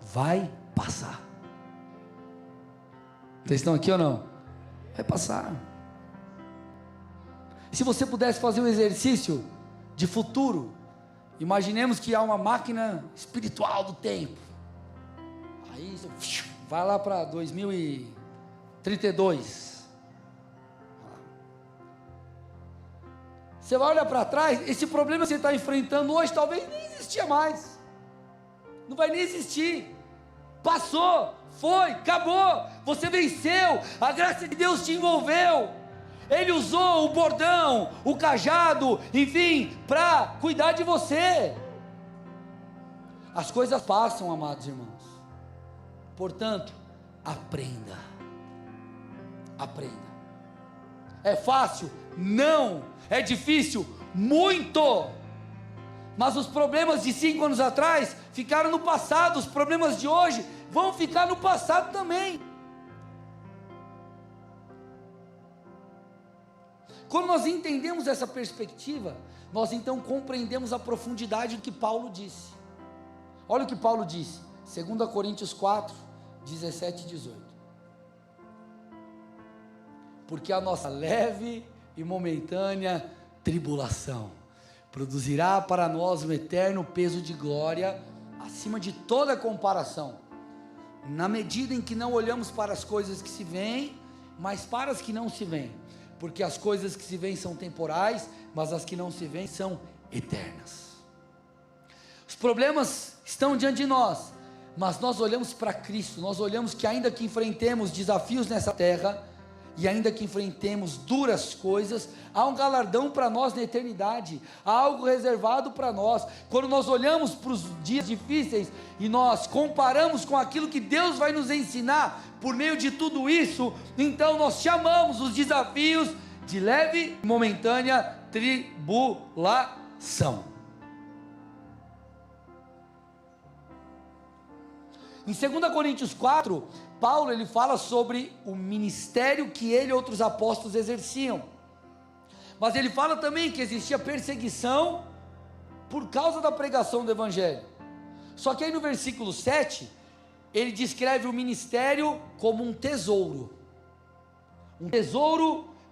Vai passar. Vocês estão aqui ou não? Vai passar. Se você pudesse fazer um exercício de futuro, imaginemos que há uma máquina espiritual do tempo. Aí você vai lá para 2032. Você vai olhar para trás, esse problema que você está enfrentando hoje talvez nem existia mais. Não vai nem existir. Passou, foi, acabou. Você venceu. A graça de Deus te envolveu. Ele usou o bordão, o cajado, enfim, para cuidar de você. As coisas passam, amados irmãos. Portanto, aprenda. Aprenda. É fácil? Não. É difícil? Muito. Mas os problemas de 5 anos atrás ficaram no passado. Os problemas de hoje vão ficar no passado também. Quando nós entendemos essa perspectiva, nós então compreendemos a profundidade do que Paulo disse. Olha o que Paulo disse, 2 Coríntios 4, 17 e 18. Porque a nossa leve e momentânea tribulação produzirá para nós um eterno peso de glória, acima de toda comparação, na medida em que não olhamos para as coisas que se veem, mas para as que não se veem. Porque as coisas que se veem são temporais, mas as que não se veem são eternas. Os problemas estão diante de nós, mas nós olhamos para Cristo, nós olhamos que ainda que enfrentemos desafios nessa terra, e ainda que enfrentemos duras coisas, há um galardão para nós na eternidade, há algo reservado para nós. Quando nós olhamos para os dias difíceis, e nós comparamos com aquilo que Deus vai nos ensinar, por meio de tudo isso, então nós chamamos os desafios de leve e momentânea tribulação. Em 2 Coríntios 4, Paulo ele fala sobre o ministério que ele e outros apóstolos exerciam, mas ele fala também que existia perseguição por causa da pregação do evangelho. Só que aí no versículo 7, ele descreve o ministério como um tesouro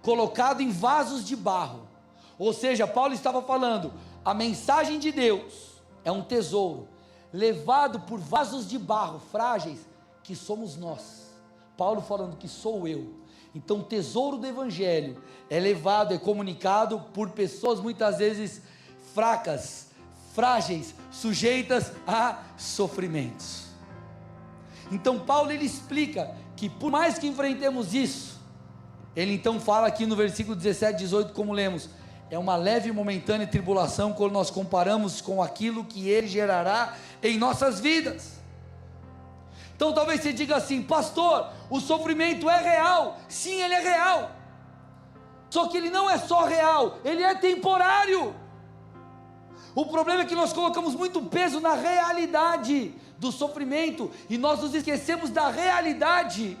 colocado em vasos de barro. Ou seja, Paulo estava falando, a mensagem de Deus é um tesouro levado por vasos de barro frágeis, que somos nós. Paulo falando que sou eu. Então o tesouro do evangelho é levado, é comunicado por pessoas muitas vezes fracas, frágeis, sujeitas a sofrimentos. Então Paulo ele explica que por mais que enfrentemos isso, ele então fala aqui no versículo 17, 18, como lemos, é uma leve e momentânea tribulação quando nós comparamos com aquilo que ele gerará em nossas vidas. Então talvez você diga assim, pastor, o sofrimento é real. Sim, ele é real, só que ele não é só real, ele é temporário. O problema é que nós colocamos muito peso na realidade do sofrimento, e nós nos esquecemos da realidade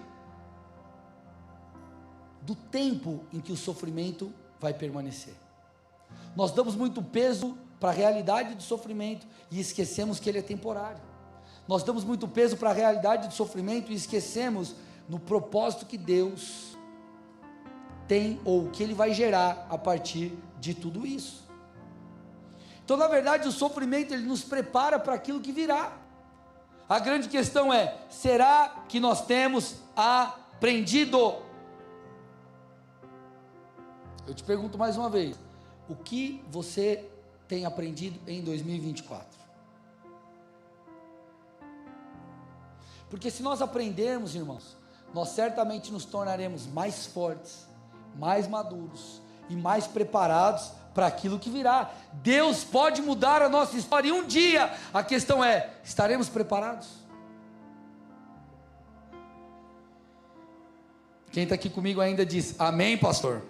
do tempo em que o sofrimento vai permanecer. Nós damos muito peso para a realidade do sofrimento e esquecemos que ele é temporário. Nós damos muito peso para a realidade do sofrimento e esquecemos no propósito que Deus tem, ou que Ele vai gerar a partir de tudo isso. Então na verdade o sofrimento ele nos prepara para aquilo que virá. A grande questão é, será que nós temos aprendido? Eu te pergunto mais uma vez, o que você tem aprendido em 2024? Porque se nós aprendermos, irmãos, nós certamente nos tornaremos mais fortes, mais maduros e mais preparados para aquilo que virá. Deus pode mudar a nossa história em um dia. A questão é, estaremos preparados? Quem está aqui comigo ainda diz, amém, pastor?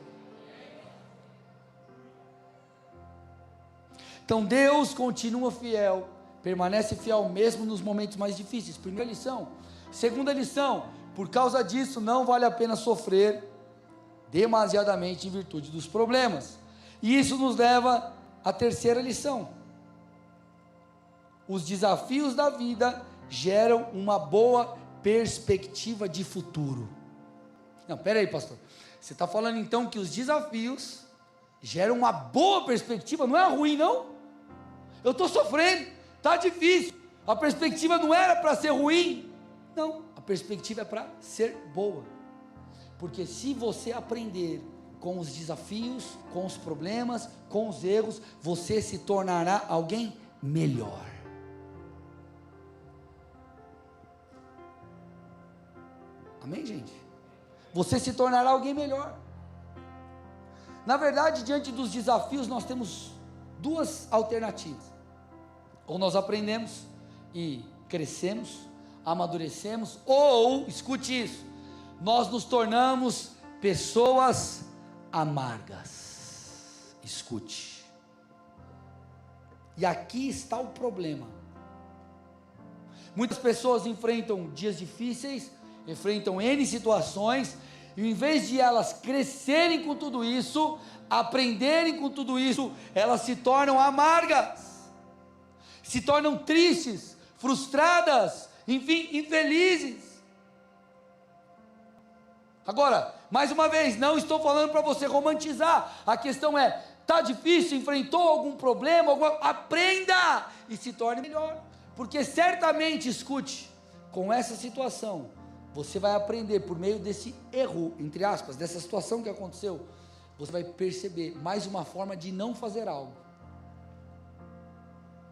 Então Deus continua fiel, permanece fiel mesmo nos momentos mais difíceis. Primeira lição. Segunda lição, por causa disso não vale a pena sofrer demasiadamente em virtude dos problemas. E isso nos leva à terceira lição. Os desafios da vida geram uma boa perspectiva de futuro. Não, pera aí, pastor. Você está falando então que os desafios geram uma boa perspectiva? Não é ruim, não? Eu estou sofrendo, está difícil. A perspectiva não era para ser ruim. Não, a perspectiva é para ser boa. Porque se você aprender com os desafios, com os problemas, com os erros, você se tornará alguém melhor. Amém, gente? Você se tornará alguém melhor. Na verdade, diante dos desafios, nós temos duas alternativas. Ou nós aprendemos e crescemos, amadurecemos, ou, escute isso, nós nos tornamos pessoas amargas. Escute. E aqui está o problema. Muitas pessoas enfrentam dias difíceis, enfrentam N situações, e em vez de elas crescerem com tudo isso, aprenderem com tudo isso, elas se tornam amargas, se tornam tristes, frustradas, enfim, infelizes. Agora, mais uma vez, não estou falando para você romantizar, a questão é, está difícil, enfrentou algum problema, aprenda e se torne melhor, porque certamente, escute, com essa situação, você vai aprender por meio desse erro, entre aspas, dessa situação que aconteceu, você vai perceber mais uma forma de não fazer algo.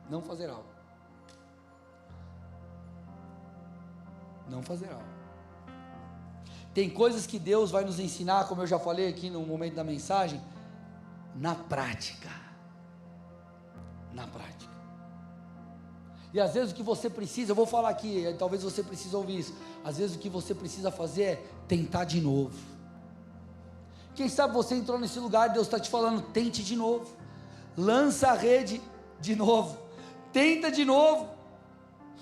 Não fazer algo. Não fazer algo. Tem coisas que Deus vai nos ensinar, como eu já falei aqui no momento da mensagem, na prática. Na prática. E às vezes o que você precisa, eu vou falar aqui, talvez você precise ouvir isso, às vezes o que você precisa fazer é tentar de novo. Quem sabe você entrou nesse lugar, Deus está te falando, tente de novo, lança a rede de novo, tenta de novo.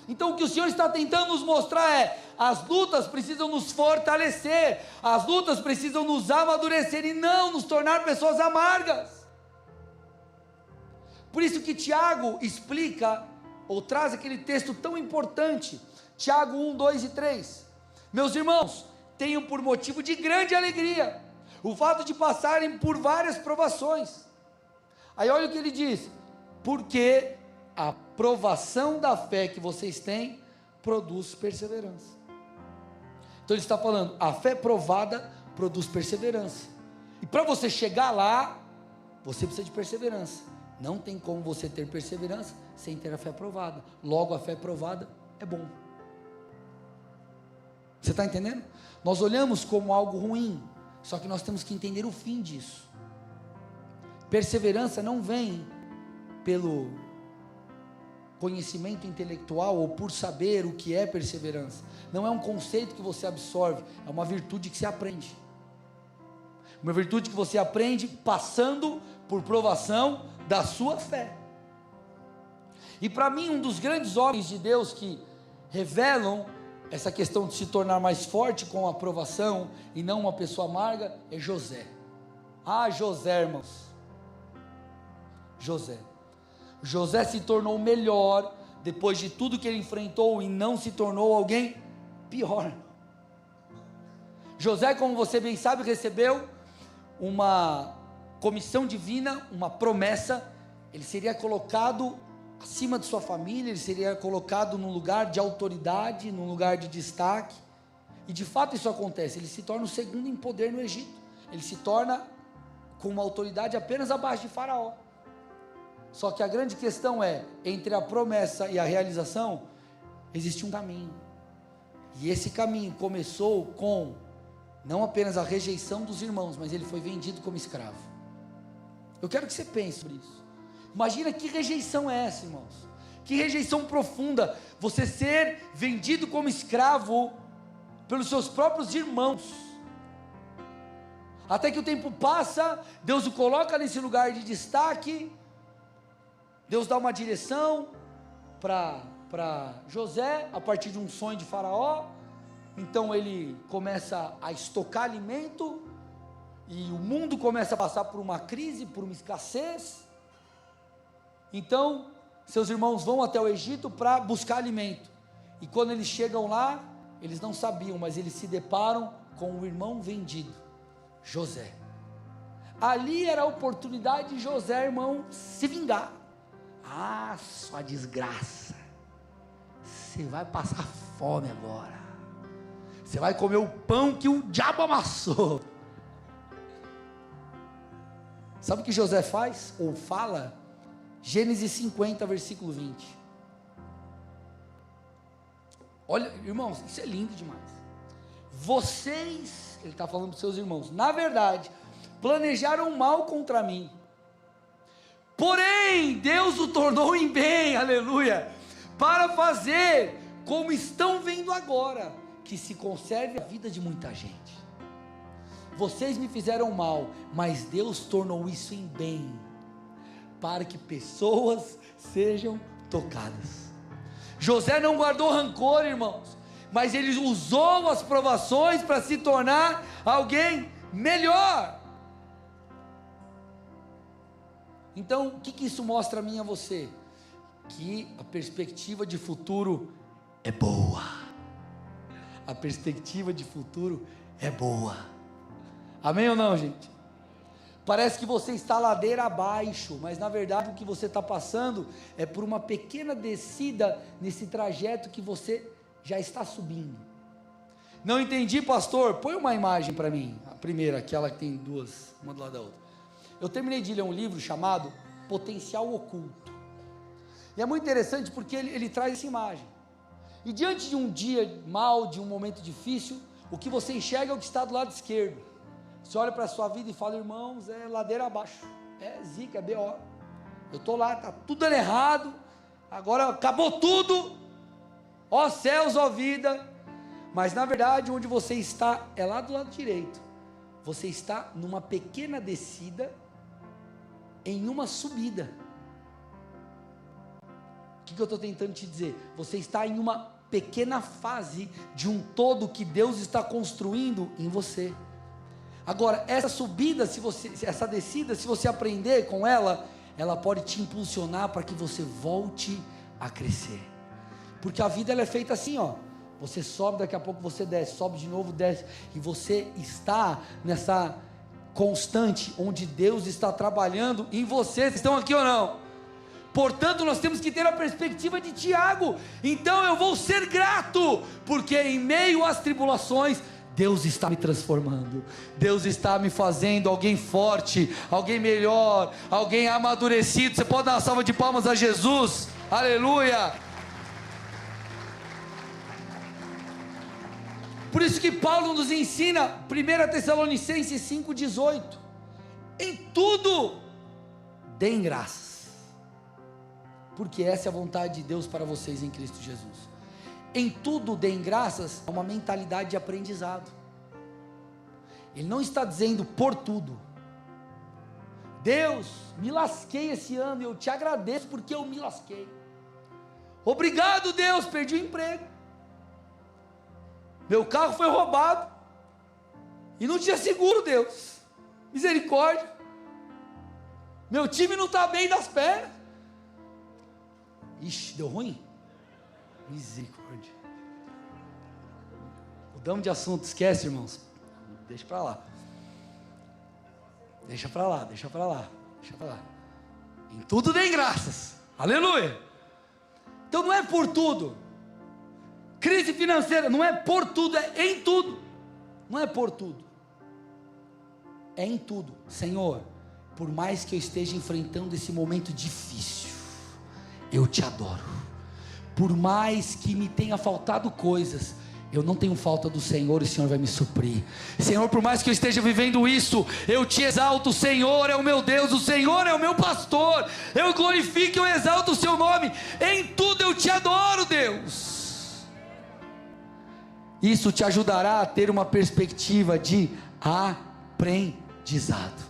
Então o que o Senhor está tentando nos mostrar é, as lutas precisam nos fortalecer, as lutas precisam nos amadurecer e não nos tornar pessoas amargas. Por isso que Tiago explica, ou traz aquele texto tão importante, Tiago 1, 2 e 3, meus irmãos, tenham por motivo de grande alegria, o fato de passarem por várias provações. Aí olha o que ele diz, porque a provação da fé que vocês têm, produz perseverança. Então ele está falando, a fé provada, produz perseverança, e para você chegar lá, você precisa de perseverança. Não tem como você ter perseverança sem ter a fé provada. Logo, a fé provada é bom. Você está entendendo? Nós olhamos como algo ruim, só que nós temos que entender o fim disso. Perseverança não vem pelo conhecimento intelectual ou por saber o que é perseverança. Não é um conceito que você absorve, é uma virtude que se aprende. Uma virtude que você aprende passando por provação da sua fé. E para mim, um dos grandes homens de Deus que revelam essa questão de se tornar mais forte com a provação e não uma pessoa amarga, é José. Ah, José, irmãos. José se tornou melhor depois de tudo que ele enfrentou e não se tornou alguém pior. José, como você bem sabe, recebeu uma comissão divina, uma promessa. Ele seria colocado acima de sua família, ele seria colocado num lugar de autoridade, num lugar de destaque, e de fato isso acontece. Ele se torna o segundo em poder no Egito, ele se torna com uma autoridade apenas abaixo de Faraó. Só que a grande questão é, entre a promessa e a realização, existe um caminho, e esse caminho começou com, não apenas a rejeição dos irmãos, mas ele foi vendido como escravo. Eu quero que você pense sobre isso. Imagina que rejeição é essa, irmãos, que rejeição profunda, você ser vendido como escravo, pelos seus próprios irmãos, até que o tempo passa, Deus o coloca nesse lugar de destaque, Deus dá uma direção para José, a partir de um sonho de Faraó. Então ele começa a estocar alimento, e o mundo começa a passar por uma crise, por uma escassez. Então, seus irmãos vão até o Egito para buscar alimento, e quando eles chegam lá, eles não sabiam, mas eles se deparam com o irmão vendido, José. Ali era a oportunidade de José, irmão, se vingar. Ah, sua desgraça, você vai passar fome agora, você vai comer o pão que o diabo amassou. Sabe o que José faz, ou fala? Gênesis 50, versículo 20. Olha, irmãos, isso é lindo demais. Vocês, ele está falando para os seus irmãos, na verdade, planejaram mal contra mim, porém, Deus o tornou em bem, aleluia, para fazer como estão vendo agora, que se conserve a vida de muita gente. Vocês me fizeram mal, mas Deus tornou isso em bem, para que pessoas sejam tocadas. José não guardou rancor, irmãos, mas ele usou as provações para se tornar alguém melhor. Então, o que isso mostra a mim e a você? Que a perspectiva de futuro é boa. A perspectiva de futuro é boa. Amém ou não, gente? Parece que você está ladeira abaixo, mas na verdade o que você está passando é por uma pequena descida nesse trajeto que você já está subindo. Não entendi, pastor? Põe uma imagem para mim, a primeira, aquela que tem duas, uma do lado da outra. Eu terminei de ler um livro chamado Potencial Oculto, e é muito interessante porque ele traz essa imagem. E diante de um dia mal, de um momento difícil, o que você enxerga é o que está do lado esquerdo. Você olha para a sua vida e fala, irmãos, é ladeira abaixo, é zica, é B.O. Eu estou lá, está tudo dando errado, agora acabou tudo, ó céus, ó vida. Mas na verdade onde você está é lá do lado direito. Você está numa pequena descida, em uma subida. O que eu estou tentando te dizer? Você está em uma pequena fase de um todo que Deus está construindo em você. Agora, essa subida, essa descida, se você aprender com ela, ela pode te impulsionar para que você volte a crescer. Porque a vida ela é feita assim, ó. Você sobe, daqui a pouco você desce, sobe de novo, desce, e você está nessa constante, onde Deus está trabalhando em você. Vocês estão aqui ou não? Portanto, nós temos que ter a perspectiva de Tiago. Então eu vou ser grato, porque em meio às tribulações, Deus está me transformando, Deus está me fazendo alguém forte, alguém melhor, alguém amadurecido. Você pode dar uma salva de palmas a Jesus? Aleluia! Por isso que Paulo nos ensina, 1 Tessalonicenses 5,18, em tudo deem graças, porque essa é a vontade de Deus para vocês em Cristo Jesus. Em tudo deem graças, é uma mentalidade de aprendizado. Ele não está dizendo por tudo. Deus, me lasquei esse ano e eu te agradeço porque eu me lasquei. Obrigado, Deus, perdi o emprego, meu carro foi roubado e não tinha seguro, Deus, misericórdia, meu time não está bem das pernas. Ixi, deu ruim? Misericórdia. Mudamos de assunto, esquece, irmãos. Deixa para lá. Deixa para lá, deixa para lá, deixa para lá. Em tudo deem graças. Aleluia. Então não é por tudo. Crise financeira não é por tudo, é em tudo. Não é por tudo. É em tudo. Senhor, por mais que eu esteja enfrentando esse momento difícil, eu te adoro. Por mais que me tenha faltado coisas, eu não tenho falta do Senhor, e o Senhor vai me suprir. Senhor, por mais que eu esteja vivendo isso, eu te exalto. O Senhor é o meu Deus, o Senhor é o meu pastor, eu glorifico e eu exalto o seu nome. Em tudo eu te adoro, Deus. Isso te ajudará a ter uma perspectiva de aprendizado,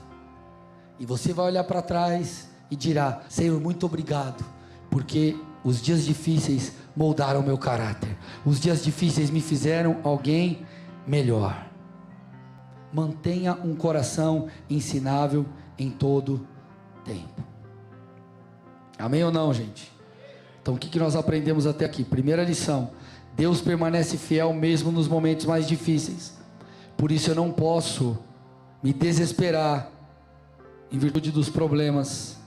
e você vai olhar para trás e dirá: Senhor, muito obrigado, porque os dias difíceis moldaram meu caráter, os dias difíceis me fizeram alguém melhor. Mantenha um coração ensinável em todo tempo. Amém ou não, gente? Então o que nós aprendemos até aqui? Primeira lição: Deus permanece fiel mesmo nos momentos mais difíceis. Por isso eu não posso me desesperar em virtude dos problemas.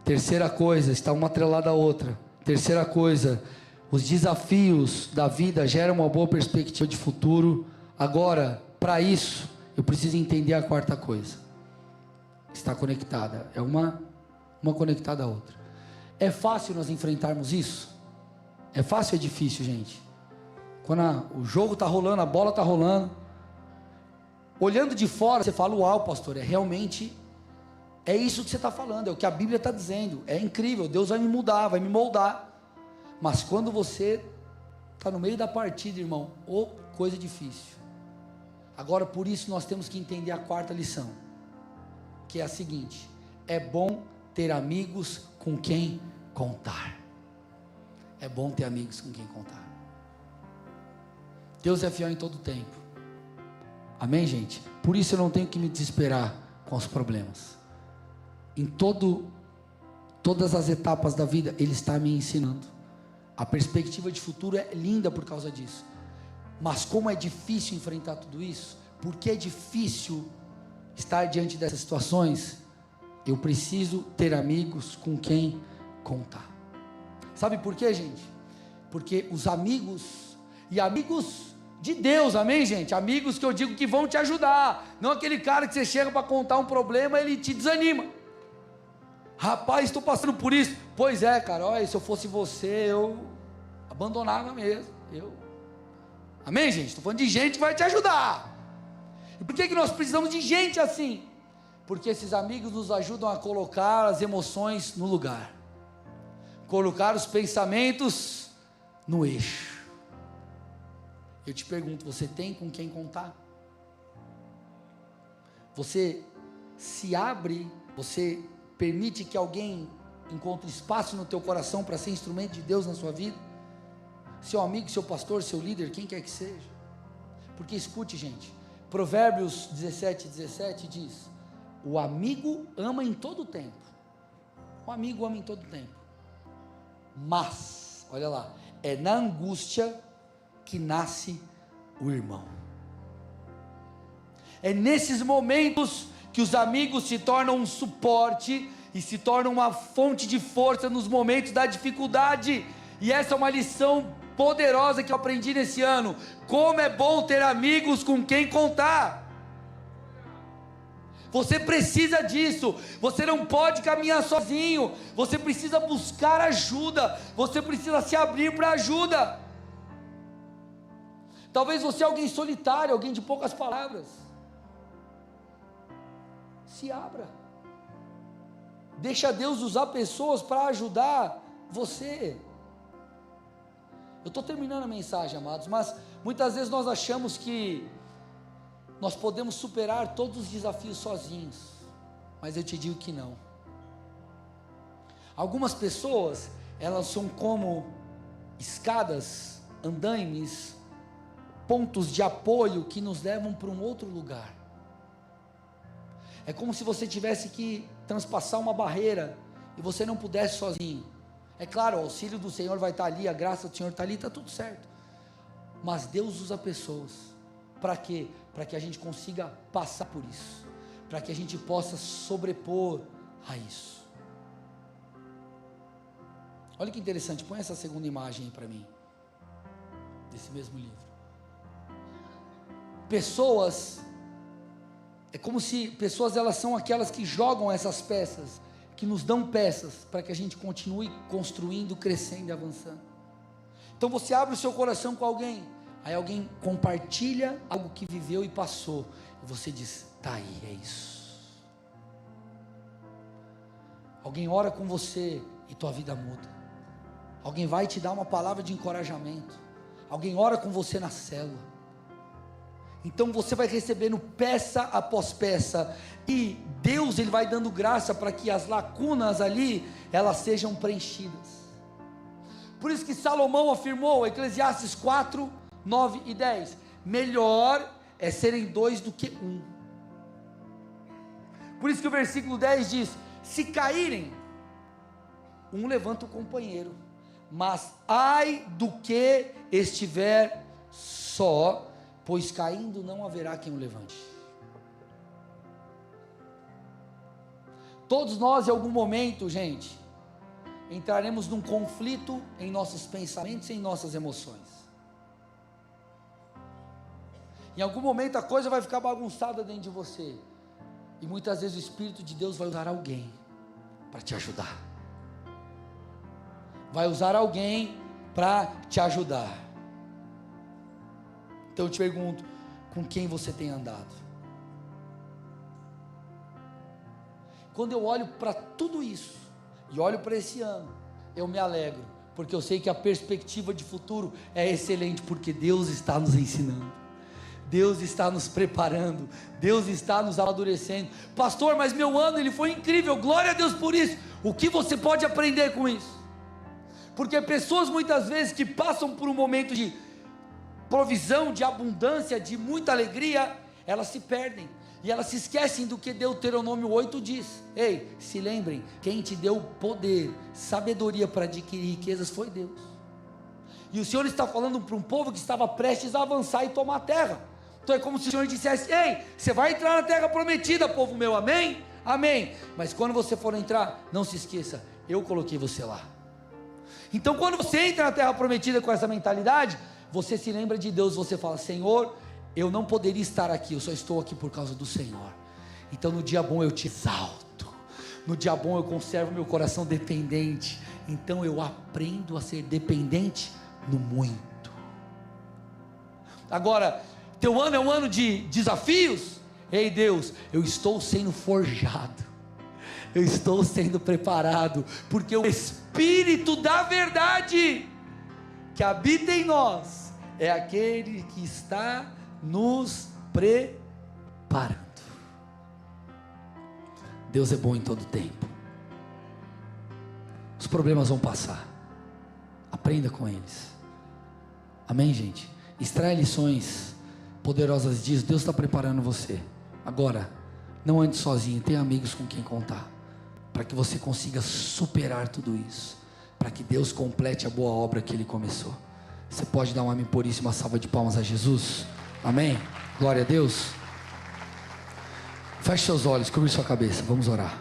Terceira coisa, está uma atrelada à outra. Terceira coisa, os desafios da vida geram uma boa perspectiva de futuro. Agora, para isso, eu preciso entender a quarta coisa. Está conectada, é uma conectada à outra. É fácil nós enfrentarmos isso? É fácil ou é difícil, gente? Quando o jogo está rolando, a bola está rolando, olhando de fora, você fala: uau, pastor, realmente é isso que você está falando, é o que a Bíblia está dizendo, é incrível, Deus vai me mudar, vai me moldar. Mas quando você está no meio da partida, irmão, coisa difícil. Agora, por isso nós temos que entender a quarta lição, que é a seguinte: é bom ter amigos com quem contar. É bom ter amigos com quem contar. Deus é fiel em todo tempo. Amém, gente? Por isso eu não tenho que me desesperar com os problemas. Em todas as etapas da vida, Ele está me ensinando. A perspectiva de futuro é linda por causa disso. Mas como é difícil enfrentar tudo isso, porque é difícil estar diante dessas situações, eu preciso ter amigos com quem contar. Sabe por quê, gente? Porque os amigos, e amigos de Deus, amém, gente? Amigos que eu digo que vão te ajudar, não aquele cara que você chega para contar um problema, ele te desanima. Rapaz, estou passando por isso. Pois é, cara, olha, se eu fosse você, eu abandonava mesmo. Amém, gente? Estou falando de gente que vai te ajudar. E por que nós precisamos de gente assim? Porque esses amigos nos ajudam a colocar as emoções no lugar, colocar os pensamentos no eixo. Eu te pergunto: você tem com quem contar? Você se abre, você permite que alguém encontre espaço no teu coração para ser instrumento de Deus na sua vida? Seu amigo, seu pastor, seu líder, quem quer que seja. Porque escute, gente, Provérbios 17 diz: o amigo ama em todo tempo. O amigo ama em todo tempo. Mas, olha lá, é na angústia que nasce o irmão. É nesses momentos que os amigos se tornam um suporte e se tornam uma fonte de força nos momentos da dificuldade. E essa é uma lição poderosa que eu aprendi nesse ano. Como é bom ter amigos com quem contar. Você precisa disso. Você não pode caminhar sozinho. Você precisa buscar ajuda. Você precisa se abrir para ajuda. Talvez você é alguém solitário, alguém de poucas palavras. Se abra. Deixa Deus usar pessoas para ajudar você. Eu estou terminando a mensagem, amados, mas muitas vezes nós achamos que nós podemos superar todos os desafios sozinhos, mas eu te digo que não. Algumas pessoas, elas são como escadas, andaimes, pontos de apoio que nos levam para um outro lugar. É como se você tivesse que transpassar uma barreira e você não pudesse sozinho. É claro, o auxílio do Senhor vai estar ali, a graça do Senhor está ali, está tudo certo. Mas Deus usa pessoas. Para quê? Para que a gente consiga passar por isso. Para que a gente possa sobrepor a isso. Olha que interessante, põe essa segunda imagem aí para mim. Desse mesmo livro. Pessoas, é como se pessoas, elas são aquelas que jogam essas peças, que nos dão peças para que a gente continue construindo, crescendo e avançando. Então você abre o seu coração com alguém, aí alguém compartilha algo que viveu e passou, e você diz: tá aí, é isso. Alguém ora com você e tua vida muda. Alguém vai te dar uma palavra de encorajamento. Alguém ora com você na célula. Então você vai recebendo peça após peça, e Deus ele vai dando graça para que as lacunas ali, elas sejam preenchidas. Por isso que Salomão afirmou, Eclesiastes 4, 9 e 10, melhor é serem dois do que um. Por isso que o versículo 10 diz, se caírem, um levanta o companheiro, mas ai do que estiver só, pois caindo não haverá quem o levante. Todos nós em algum momento, gente, entraremos num conflito em nossos pensamentos e em nossas emoções. Em algum momento a coisa vai ficar bagunçada dentro de você, e muitas vezes o Espírito de Deus vai usar alguém para te ajudar, vai usar alguém para te ajudar. Então eu te pergunto, com quem você tem andado? Quando eu olho para tudo isso, e olho para esse ano, eu me alegro, porque eu sei que a perspectiva de futuro é excelente, porque Deus está nos ensinando, Deus está nos preparando, Deus está nos amadurecendo. Pastor, mas meu ano ele foi incrível, glória a Deus por isso. O que você pode aprender com isso? Porque pessoas muitas vezes que passam por um momento de provisão, de abundância, de muita alegria, elas se perdem, e elas se esquecem do que Deuteronômio 8 diz. Ei, se lembrem, quem te deu poder, sabedoria para adquirir riquezas foi Deus. E o Senhor está falando para um povo que estava prestes a avançar e tomar a terra. Então é como se o Senhor dissesse, ei, você vai entrar na terra prometida, povo meu, amém? Amém. Mas quando você for entrar, não se esqueça, eu coloquei você lá. Então quando você entra na terra prometida com essa mentalidade, você se lembra de Deus, você fala, Senhor, eu não poderia estar aqui, eu só estou aqui por causa do Senhor. Então no dia bom eu te exalto, no dia bom eu conservo meu coração dependente, então eu aprendo a ser dependente no muito. Agora, teu ano é um ano de desafios? Ei Deus, eu estou sendo forjado, eu estou sendo preparado, porque o Espírito da verdade que habita em nós é aquele que está nos preparando. Deus é bom em todo tempo. Os problemas vão passar, aprenda com eles, amém, gente? Extraia lições poderosas disso. Deus está preparando você. Agora, não ande sozinho, tenha amigos com quem contar, para que você consiga superar tudo isso, para que Deus complete a boa obra que Ele começou. Você pode dar um amém por isso, uma salva de palmas a Jesus? Amém? Glória a Deus. Feche seus olhos, cubra sua cabeça, vamos orar.